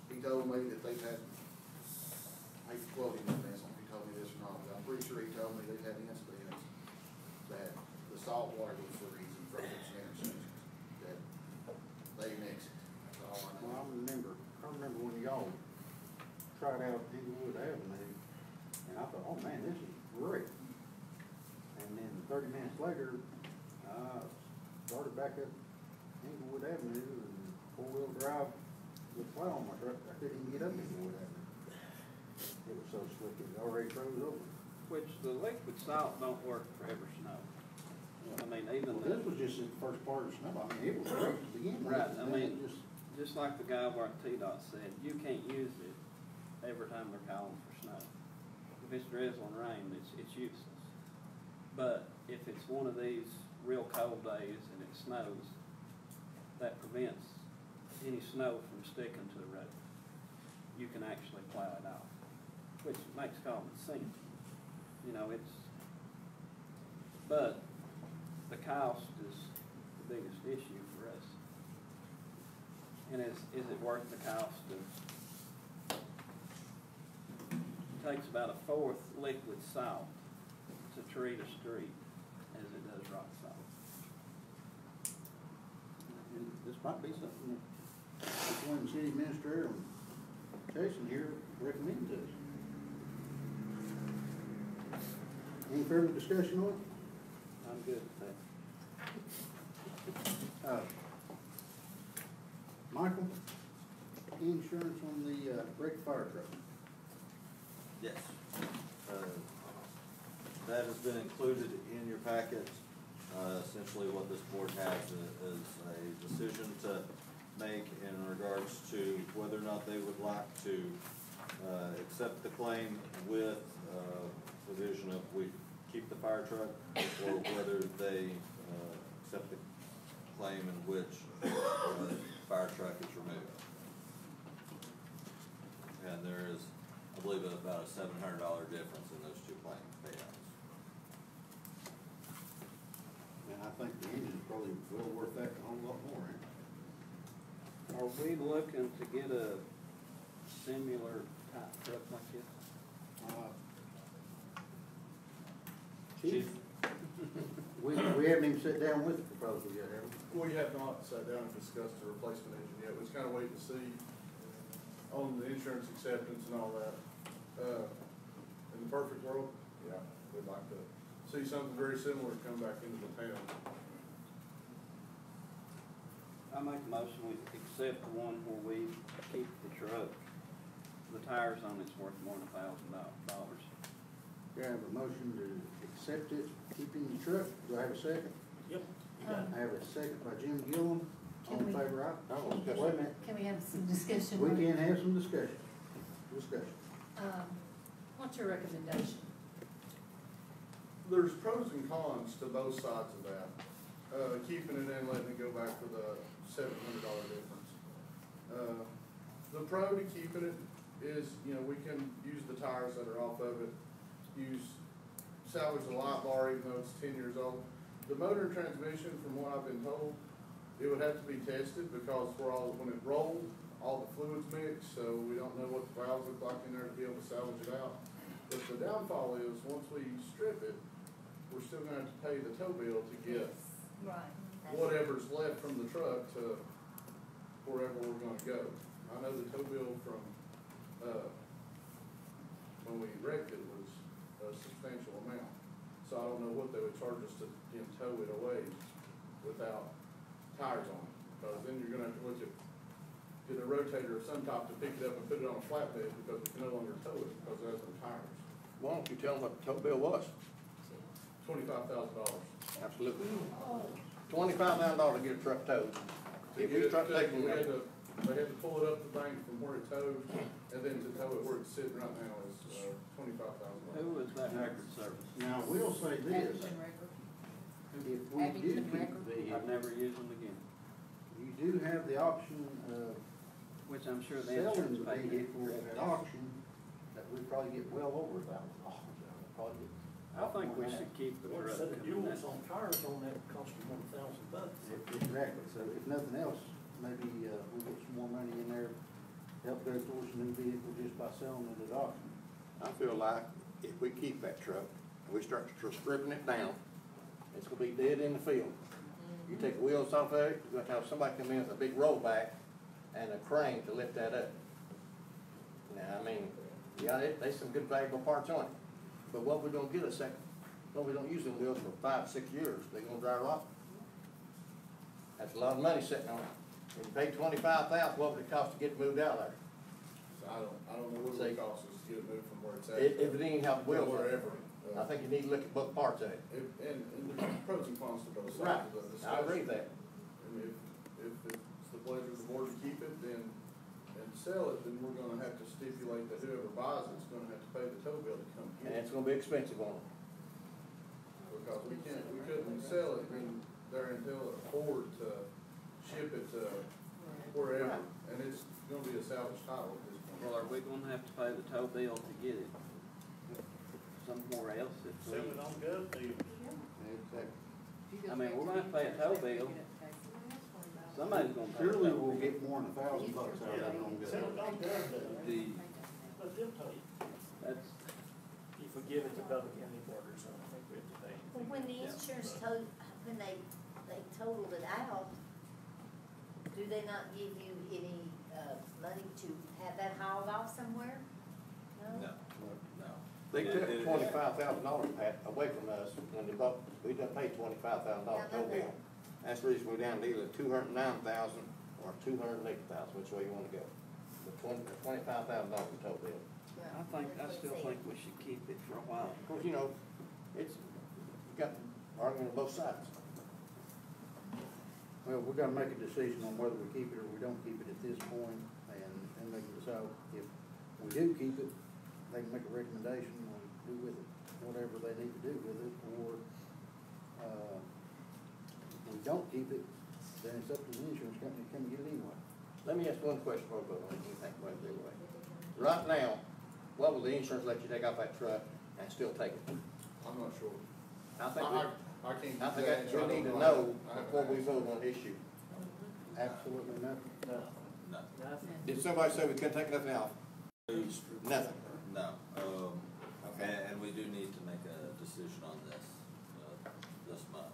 he told me that they've had, I hate to quote him on this, I don't know if he told me this or not, but I'm pretty sure he told me they've had incidents that the salt water was freezing from those intersections, that they mix it. That's all I Well, know. I remember when y'all tried out Inglewood Avenue, and I thought, oh man, this is great. And then 30 minutes later, started back up Inglewood Avenue and four-wheel drive with plow on my truck. I couldn't even get up Inglewood Avenue. It was so slick, it already froze over. Which the liquid salt don't work for every snow. I mean, even Well, this was just the first part of the snow. I mean, it was great to begin with. right. I and then mean, just like the guy over at TDOT said, you can't use it every time they're calling for snow. If it's drizzling rain, it's useless. But if it's one of these real cold days and it snows, that prevents any snow from sticking to the road. You can actually plow it off, which makes common sense. You know, but the cost is the biggest issue for us. And is it worth the cost of, it takes about a fourth liquid salt to treat a street as it does rock salt. And this might be something that the Twin City Administrator and Jason here recommend to us. Any further discussion on it? I'm good with that. Michael, insurance on the wrecked fire truck? Yes. That has been included in your packet. Essentially what this board has is a decision to make in regards to whether or not they would like to accept the claim with provision of we keep the fire truck, or whether they accept the claim in which the fire truck is removed. And there is, I believe, about a $700 difference in those two claim payouts. And I think the engine's probably well worth that a whole lot more, ain't it? Are we looking to get a similar type truck like this? Chief? We haven't even sat down with the proposal yet, have we? We have not sat down and discussed the replacement engine yet. We was kind of waiting to see on the insurance acceptance and all that. In the perfect world, yeah, we'd like to see something very similar come back into the town. I make a motion we accept the one where we keep the truck. The tires on it's worth more than $1,000. Do I have a motion to accept it, keeping the truck? Do I have a second? Yep. I have a second by Jim Gillum. All in favor, aye? Wait a minute. Can we have some discussion? We can have some discussion. What's your recommendation? There's pros and cons to both sides of that. Keeping it in, letting it go back for the $700 difference. The pro to keeping it is, you know, we can use the tires that are off of it, salvage the light bar even though it's 10 years old. The motor and transmission, from what I've been told, it would have to be tested because when it rolled, all the fluids mixed, so we don't know what the valves look like in there to be able to salvage it out. But the downfall is, once we strip it, we're still gonna have to pay the tow bill to get whatever's left from the truck to wherever we're gonna go. I know the tow bill from, when we wrecked it was a substantial amount. So I don't know what they would charge us to tow it away without tires on it. Because then you're gonna have to look at, get a rotator of some type to pick it up and put it on a flatbed because we can no longer tow it because it has no tires. Why don't you tell them what the tow bill was? $25,000. Absolutely. $25,000 to get a truck towed. They had to pull it up the bank from where it towed, and then to tow it where it's sitting right now is $25,000. Who was that record service? Now, we'll say this. If we do keep the vehicle, I've never used them again. you do have the option of Which I'm sure the selling insurance the paid vehicle at auction, that we probably get well over $1,000. Probably get I think we should keep the Well, truck. set the fuels on tires on that cost you $1,000. Exactly, so if nothing else, maybe we get some more money in there, help go towards a new vehicle just by selling it at auction. I feel like if we keep that truck and we start stripping it down, it's gonna be dead in the field. You take the wheels off of it, you're gonna have somebody come in with a big rollback and a crane to lift that up. Now, I mean, yeah, there's some good valuable parts on it, but what we're gonna get a second, well, we don't use them wheels for 5-6 years, they're gonna dry rot. That's a lot of money sitting on it. If you pay $25,000, what would it cost to get it moved out there? So I don't know what it would cost us to get it moved from where it's at. If it ain't have wheels on it. Wherever. I think you need to look at both parts of it. And there's pros and cons to both Right, sides of the discussion. I agree with that. And if it's the pleasure of the board to keep it, then, and sell it, then we're gonna have to stipulate that whoever buys it's gonna have to pay the tow bill to come And get it's it. gonna be expensive on them. Because we couldn't sell it in there until afford to ship it to wherever. And it's gonna be a salvage title at this point. Well, are we gonna have to pay the tow bill to get it somewhere else if we? Sell it on gov deal. I mean, we're gonna have to pay a tow bill. Somebody's gonna pay. Surely we'll get more than $1,000 out of it on Sell it on gov deal. Let them tell you. That's, If we give it to public county borders, I don't think we have to pay. Well, when the insurance when they totaled it out, do they not give you any, money to have that hauled off somewhere? No? No. They took $25,000 away from us when they bought, we done paid $25,000 total bill. That's the reason we're down to either 209,000 or 280,000, which way you wanna go. The $25,000 total bill. I still think we should keep it for a while. Of course, you know, it's, you got argument on both sides. Well, we're gonna make a decision on whether we keep it or we don't keep it at this point, and then they can decide if we do keep it, they can make a recommendation on do with it, whatever they need to do with it, or, if we don't keep it, then it's up to the insurance company to come get it anyway. Let me ask one question before we go on, you think about it anyway. Right now, what will the insurance let you take off that truck and still take it? I'm not sure. I think I can't. I think that we need to know before we vote on the issue. Absolutely nothing. No. Did somebody say we couldn't take nothing off? Nothing. No, Okay. and we do need to make a decision on this, this month.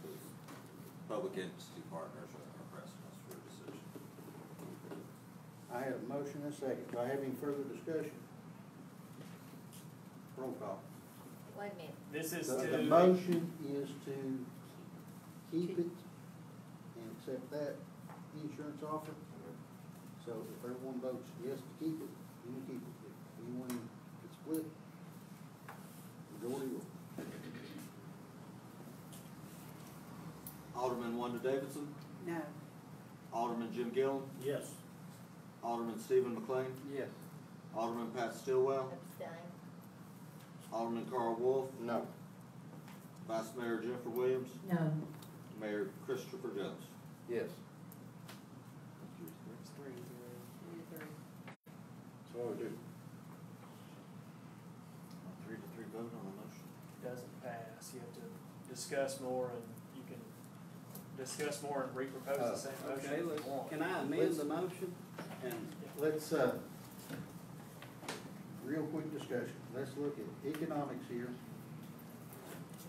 Because public entity partners are pressing us for a decision. I have a motion and a second. Do I have any further discussion? Roll call. Wait a minute. This is The to. motion is to keep it and accept that insurance offer. So if everyone votes yes to keep it, you keep it. If anyone gets split, majority rule. Alderman Wanda Davidson, No. Alderman Jim Gillum, Yes. Alderman Stephen McLean, Yes. Alderman Pat Stillwell, Abstain. Alderman Carl Wolf, No. Vice Mayor Jennifer Williams, No. Mayor Christopher Jones. Yes. It's 3-3. So what we do? 3-3 vote on the motion. Doesn't pass, you have to discuss more, and you can discuss more and repropose the same motion Okay, if you want. can I amend the motion? And Let's, real quick discussion. Let's look at economics here.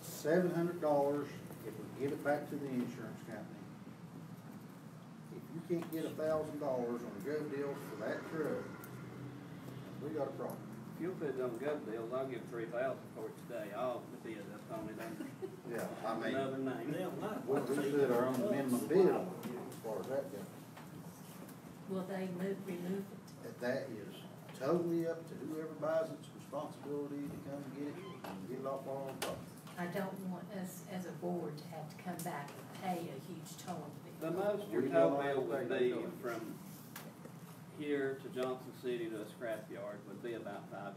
$700 if we give it back to the insurance company. If you can't get $1,000 on gov deals for that truck, we got a problem. if you'll put it on gov deals, I'll give 3,000 for it today. I'll bid up on it under Yeah, I mean, another name. we set our own minimum bid as far as that goes. Will they remove it? That is totally up to whoever buys its responsibility to come get it and get it off our own property. I don't want us as a board to have to come back and pay a huge towing The bill. most your tow bill would be from here to Johnson City to a scrapyard would be about $500.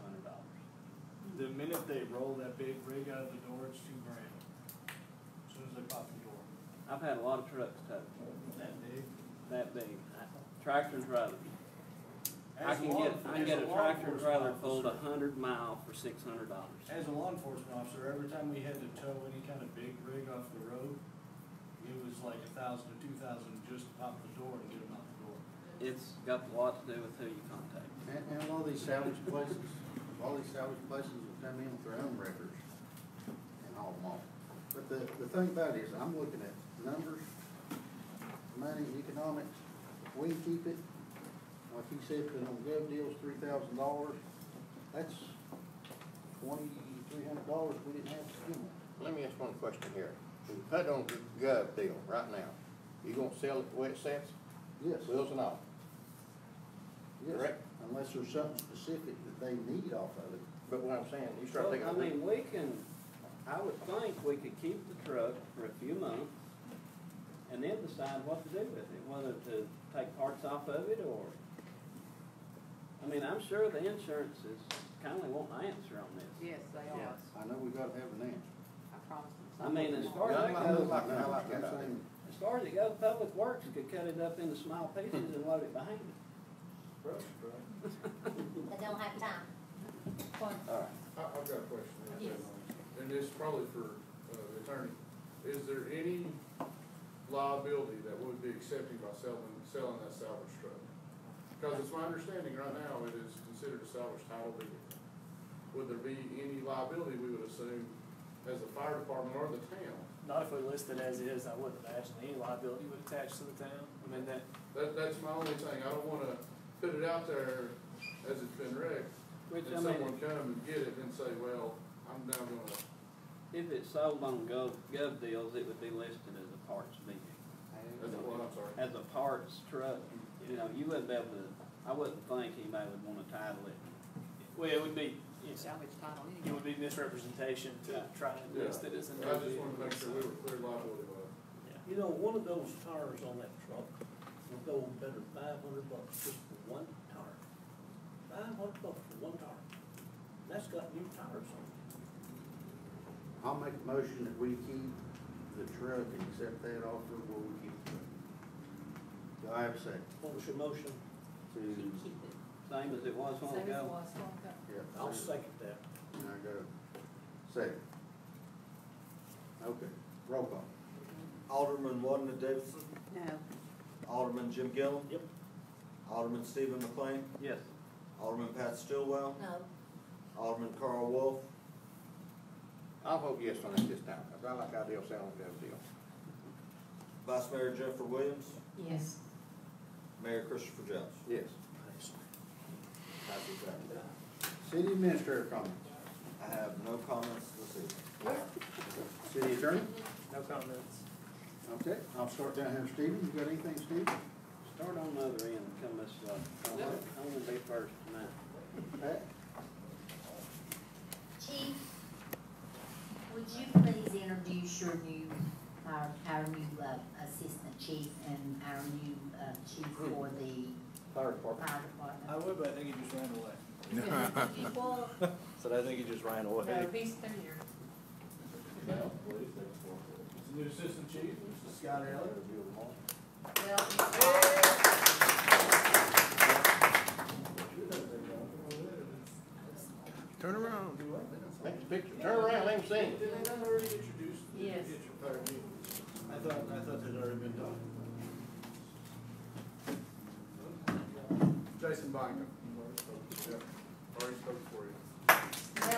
The minute they roll that big rig out of the door, it's $2,000. As soon as they pop the door. I've had a lot of trucks towed, That big. that big, tractor and trailers. I As a can law- get a as a law tractor and trailer enforcement pulled officer- 100 miles for $600. As a law enforcement officer, every time we had to tow any kind of big rig off the road, it was like $1,000 to $2,000 just to pop the door and get them out the door. It's got a lot to do with who you contact. And a lot of these salvage places, will come in with their own records and haul them off. But the thing about it is, I'm looking at numbers, money, economics. If we keep it, like he said, put on gov deals, $3,000, that's $2,300 we didn't have to spend. Let me ask one question here. If we put it on gov deal right now, you gonna sell it the way it sets? Yes. Wheels and all? Yes. Correct. Unless there's something specific that they need off of it. But what I'm saying, you start Well, thinking. I mean, we can, I would think we could keep the truck for a few months and then decide what to do with it, whether to take parts off of it or, I mean, I'm sure the insurance is kindly wanting an answer on this. Yes, they are. I know we gotta have an answer. I promise them. I mean, as far as Yeah, that I goes, like that I'm idea. saying, as far as it goes, Public Works could cut it up into small pieces and load it behind it. They don't have time. All right. I've got a question. Yes. And this is probably for the attorney. Is there any liability that would be accepted by selling that salvage truck? Because it's my understanding right now it is considered a salvage title vehicle. Would there be any liability, we would assume, as the fire department or the town? Not if we list it as is, I wouldn't imagine any liability would attach to the town. I mean, That's my only thing. I don't wanna put it out there as it's been wrecked Which, and I mean, someone come and get it and say, well, I'm now gonna, if it's sold on gov deals, it would be listed as a parts vehicle. that's what I'm sorry. As a parts truck, you know, you wouldn't be able to, I wouldn't think anybody would wanna title it. Well, it would be, Salvage title it anyway. would be misrepresentation to try and Yeah, list it as a I new just vehicle. wanted to make sure we were clear liability wise. You know, one of those tires on that truck will go better $500 just for one tire. $500 for one tire. And that's got new tires on it. I'll make a motion that we keep the truck and accept that offer where we keep the truck. Do I have a second? What was your motion? To, Keep it. Same as it was long Same as it ago. was long ago. yeah. I'll second that. And I go, second. Okay, roll call. Alderman Wadden Davidson, No. Alderman Jim Gillum. Yep. Alderman Stephen McLean, Yes. Alderman Pat Stillwell, No, Alderman Carl Wolf, I'll vote yes on it this time, because I like our deal, selling gov deal. Vice Mayor Jennifer Williams, Yes. Mayor Christopher Jones. Yes. Passes that. City administrator comments. I have no comments this evening. City attorney? No comments. Okay, I'll start down here. Stephen, you got anything, Steve? Start on the other end and come this way. I'm gonna be first tonight. Pat? Chief, would you please introduce your new, our new assistant chief and our new chief for the Fire Department. fire department? I would, but I think he just ran away. Well, So I think he just ran away. No, he's still here. It's the new assistant chief, Mr. Scott Allen. Turn around. Take the picture, turn around, let him see. Did they not already introduce the Yes. fire chief? I thought they'd already been done. Jason Bynum. Yep, already spoke for you.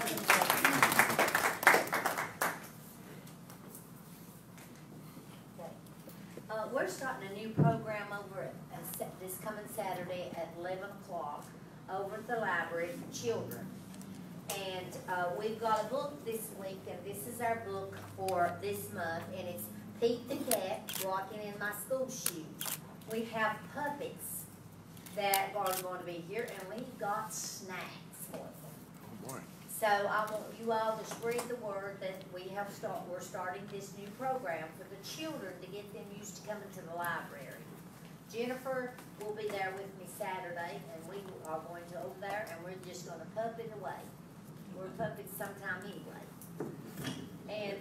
We're starting a new program over at, this coming Saturday at 11 o'clock over at the library for children. And we've got a book this week, and this is our book for this month, and it's Pete the Cat Rocking in My School Shoes. We have puppets that are going to be here, and we've got snacks for them. Oh, boy. So I want you all to spread the word that we're starting this new program for the children to get them used to coming to the library. Jennifer will be there with me Saturday, and we are going to over there, and we're just gonna puppet away. We're puppets sometime anyway. And,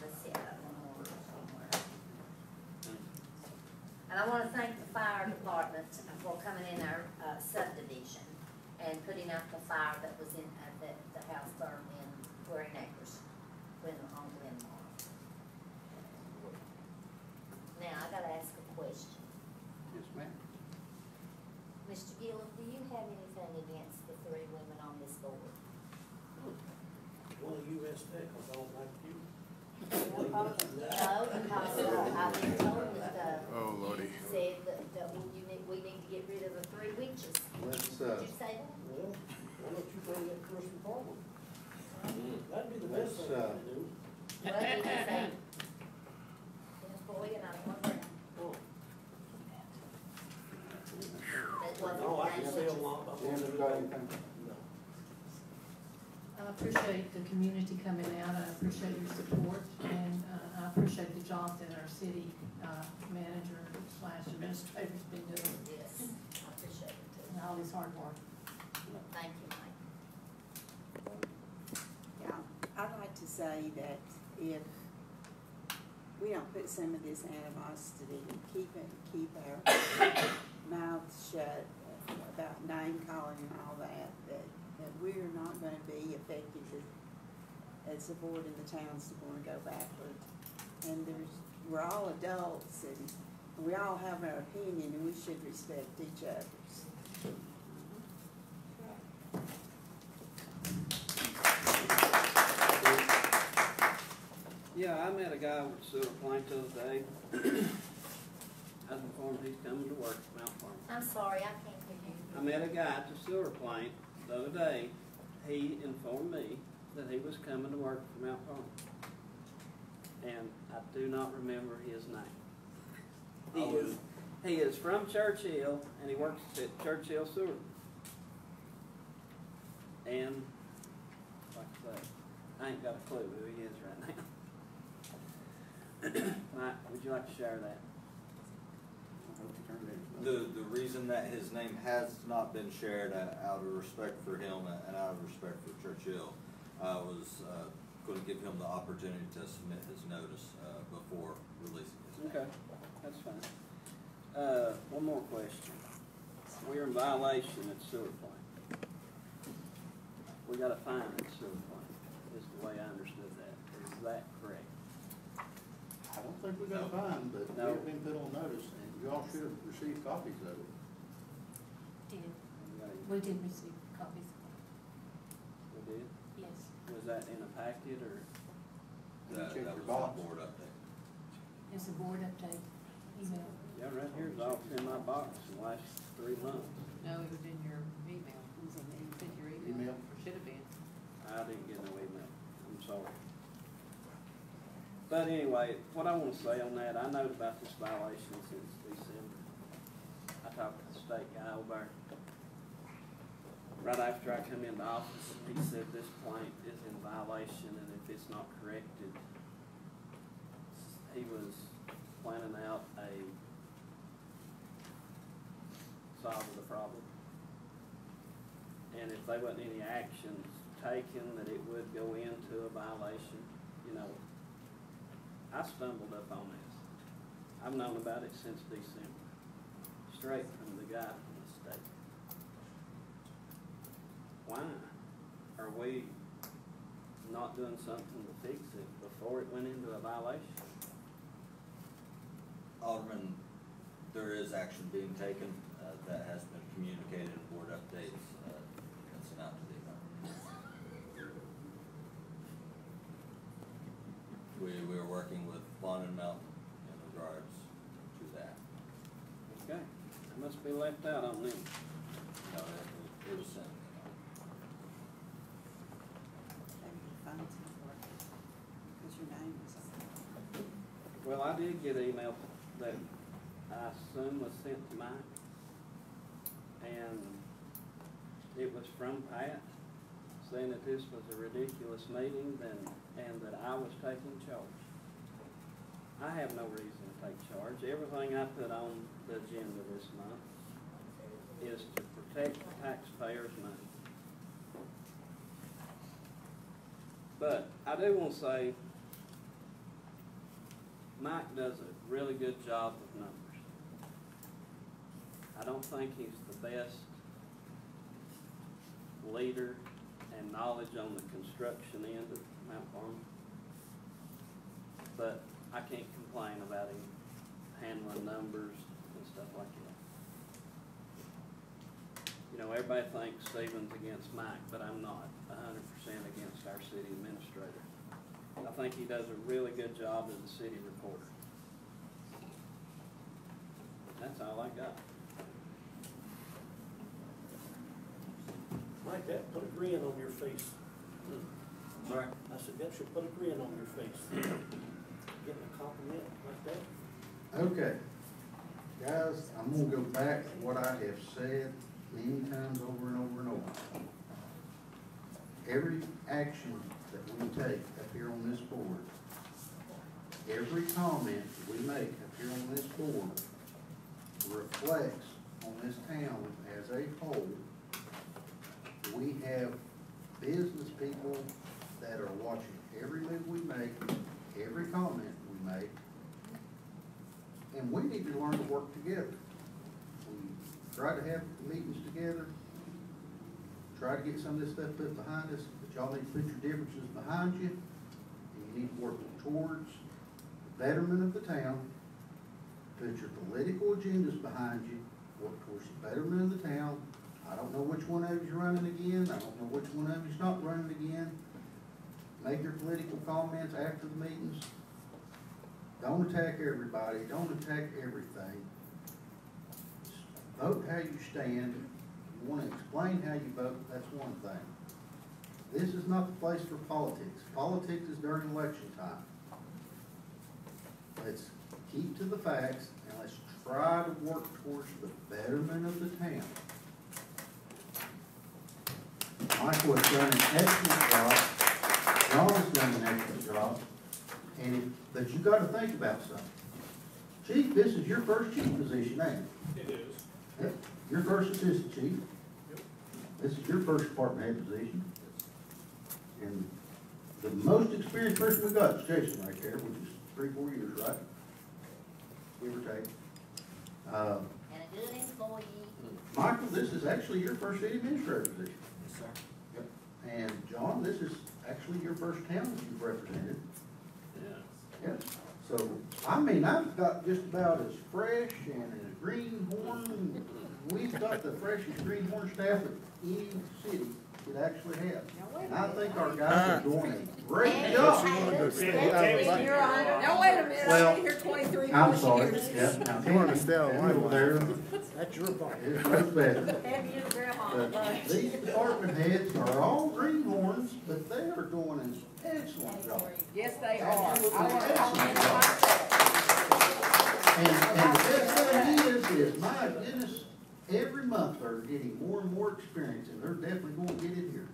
let's see, I got one more somewhere. And I wanna thank the fire department for coming in our subdivision and putting out the fire that was in, the house burned in Waring Acres, on Glenmore. Now, I gotta ask a question. Yes, ma'am. Mr. Gillum, do you have anything against the three women on this board? Well, you asked that because I don't like you. No, because I've been told that, Oh, Lordy. said that we need to get rid of the three witches. Let's, Did you say that? Well, why don't you bring that person forward? That'd be the best thing Let's, to do. Well, did you say? Dennis Boyd and I wonder. Oh. That wasn't No, I can that say a witches. lot about Jim, you got anything? No. I appreciate the community coming out, I appreciate your support, and I appreciate the job that our city manager / administrator's been doing, Yes, I appreciate it too. and all his hard work. Thank you, Mike. Yeah, I'd like to say that if we don't put some of this animosity and keep our mouths shut about name calling and all that we're not going to be effective as a board in the town's going to go backward. And we're all adults and we all have our opinion and we should respect each other's. Yeah, I met a guy with sewer plant the other day. I was informed he's coming to work at Mount Carmel. I'm sorry, I can't hear you. I met a guy at the sewer plant the other day. He informed me that he was coming to work for Mount Carmel. And I do not remember his name. He is from Churchill, and he works at Churchill Sewer. And, like I say, I ain't got a clue who he is right now. Mike, would you like to share that? The reason that his name has not been shared out of respect for him and out of respect for Churchill, I was going to give him the opportunity to submit his notice before releasing his name. Okay, that's fine. One more question. We're in violation at sewer plant. We got a fine at sewer plant, is the way I understood that. Is that correct? I don't think we got a fine, but No. we've been put on notice, and you all should have received copies of it. We did receive copies. We did? Yes. Was that in a packet or? That Check was your a box. board update. It's a board update email. Yeah, right here is all in my box in the last 3 months. No, it was in your email. It was in your email. Email? Or should have been. I didn't get no email. I'm sorry. But anyway, what I want to say on that, I know about this violation since December. I talked to the state guy over there. Right after I come into office, he said this plant is in violation, and if it's not corrected, he was planning out a solve of the problem. And if there wasn't any actions taken, that it would go into a violation, you know. I stumbled up on this. I've known about it since December, straight from the guy from the state. Why are we not doing something to fix it before it went into a violation? Alderman, there is action being taken that has been communicated in board updates and sent out to the department. We are working with Vaughn and Melton in regards to that. Okay, I must be left out on them. No, it was sent. Maybe the phone's not working, because your name is on it. Well, I did get an email that I assume was sent to Mike, and it was from Pat, saying that this was a ridiculous meeting and that I was taking charge. I have no reason to take charge. Everything I put on the agenda this month is to protect the taxpayers' money. But I do want to say, Mike does a really good job with numbers. I don't think he's the best leader and knowledge on the construction end of Mount Carmel, but I can't complain about him handling numbers and stuff like that. You know, everybody thinks Stephen's against Mike, but I'm not 100% against our city administrator. I think he does a really good job as a city reporter. That's all I got. Mike, that put a grin on your face. Sorry? I said, that should put a grin on your face. Getting a compliment like that. Okay, guys, I'm gonna go back to what I have said many times over and over and over. Every action that we take up here on this board, every comment that we make up here on this board reflects on this town as a whole. We have business people that are watching every move we make, every comment we make, and we need to learn to work together. We try to have the meetings together, try to get some of this stuff put behind us, but y'all need to put your differences behind you, and you need to work towards the betterment of the town, put your political agendas behind you, work towards the betterment of the town. I don't know which one of you's running again, I don't know which one of you's not running again. Make your political comments after the meetings. Don't attack everybody, don't attack everything. vote how you stand, you wanna explain how you vote, that's one thing. This is not the place for politics. Politics is during election time. Let's keep to the facts and let's try to work towards the betterment of the town. Michael has done an excellent job. John has done an excellent job. But you gotta think about something. Chief, this is your first chief position, ain't it? It is. Yep. Your first assistant chief. Yep. This is your first department head position. And the most experienced person we got is Jason right there, which is 3-4 years, right? Give or take. And a good employee. Michael, this is actually your first city administrator position. Yes, sir. Yep. And John, this is actually your first town that you've represented. Yeah. Yep. So, I mean, I've got just about as fresh and as greenhorn, we've got the freshest greenhorn staff that any city could actually have. And I think our guys are doing a great job. Now, wait a minute, Well, I've been here 23 I'm plus sorry, years. yeah, now, You wanna stay on Tammy line. over there That's your part. is much better. Have you and grandma But lunch? these department heads are all greenhorns, but they are doing an excellent job. Yes, they are. I want to Absolutely. compliment myself. And the best thing is, my goodness, every month they're getting more and more experience, and they're definitely going to get it here.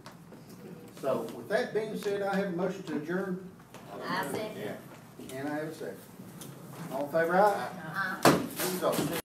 So, with that being said, I have a motion to adjourn. I second. And I have a second. All in favor, aye? Uh-huh. Who's up?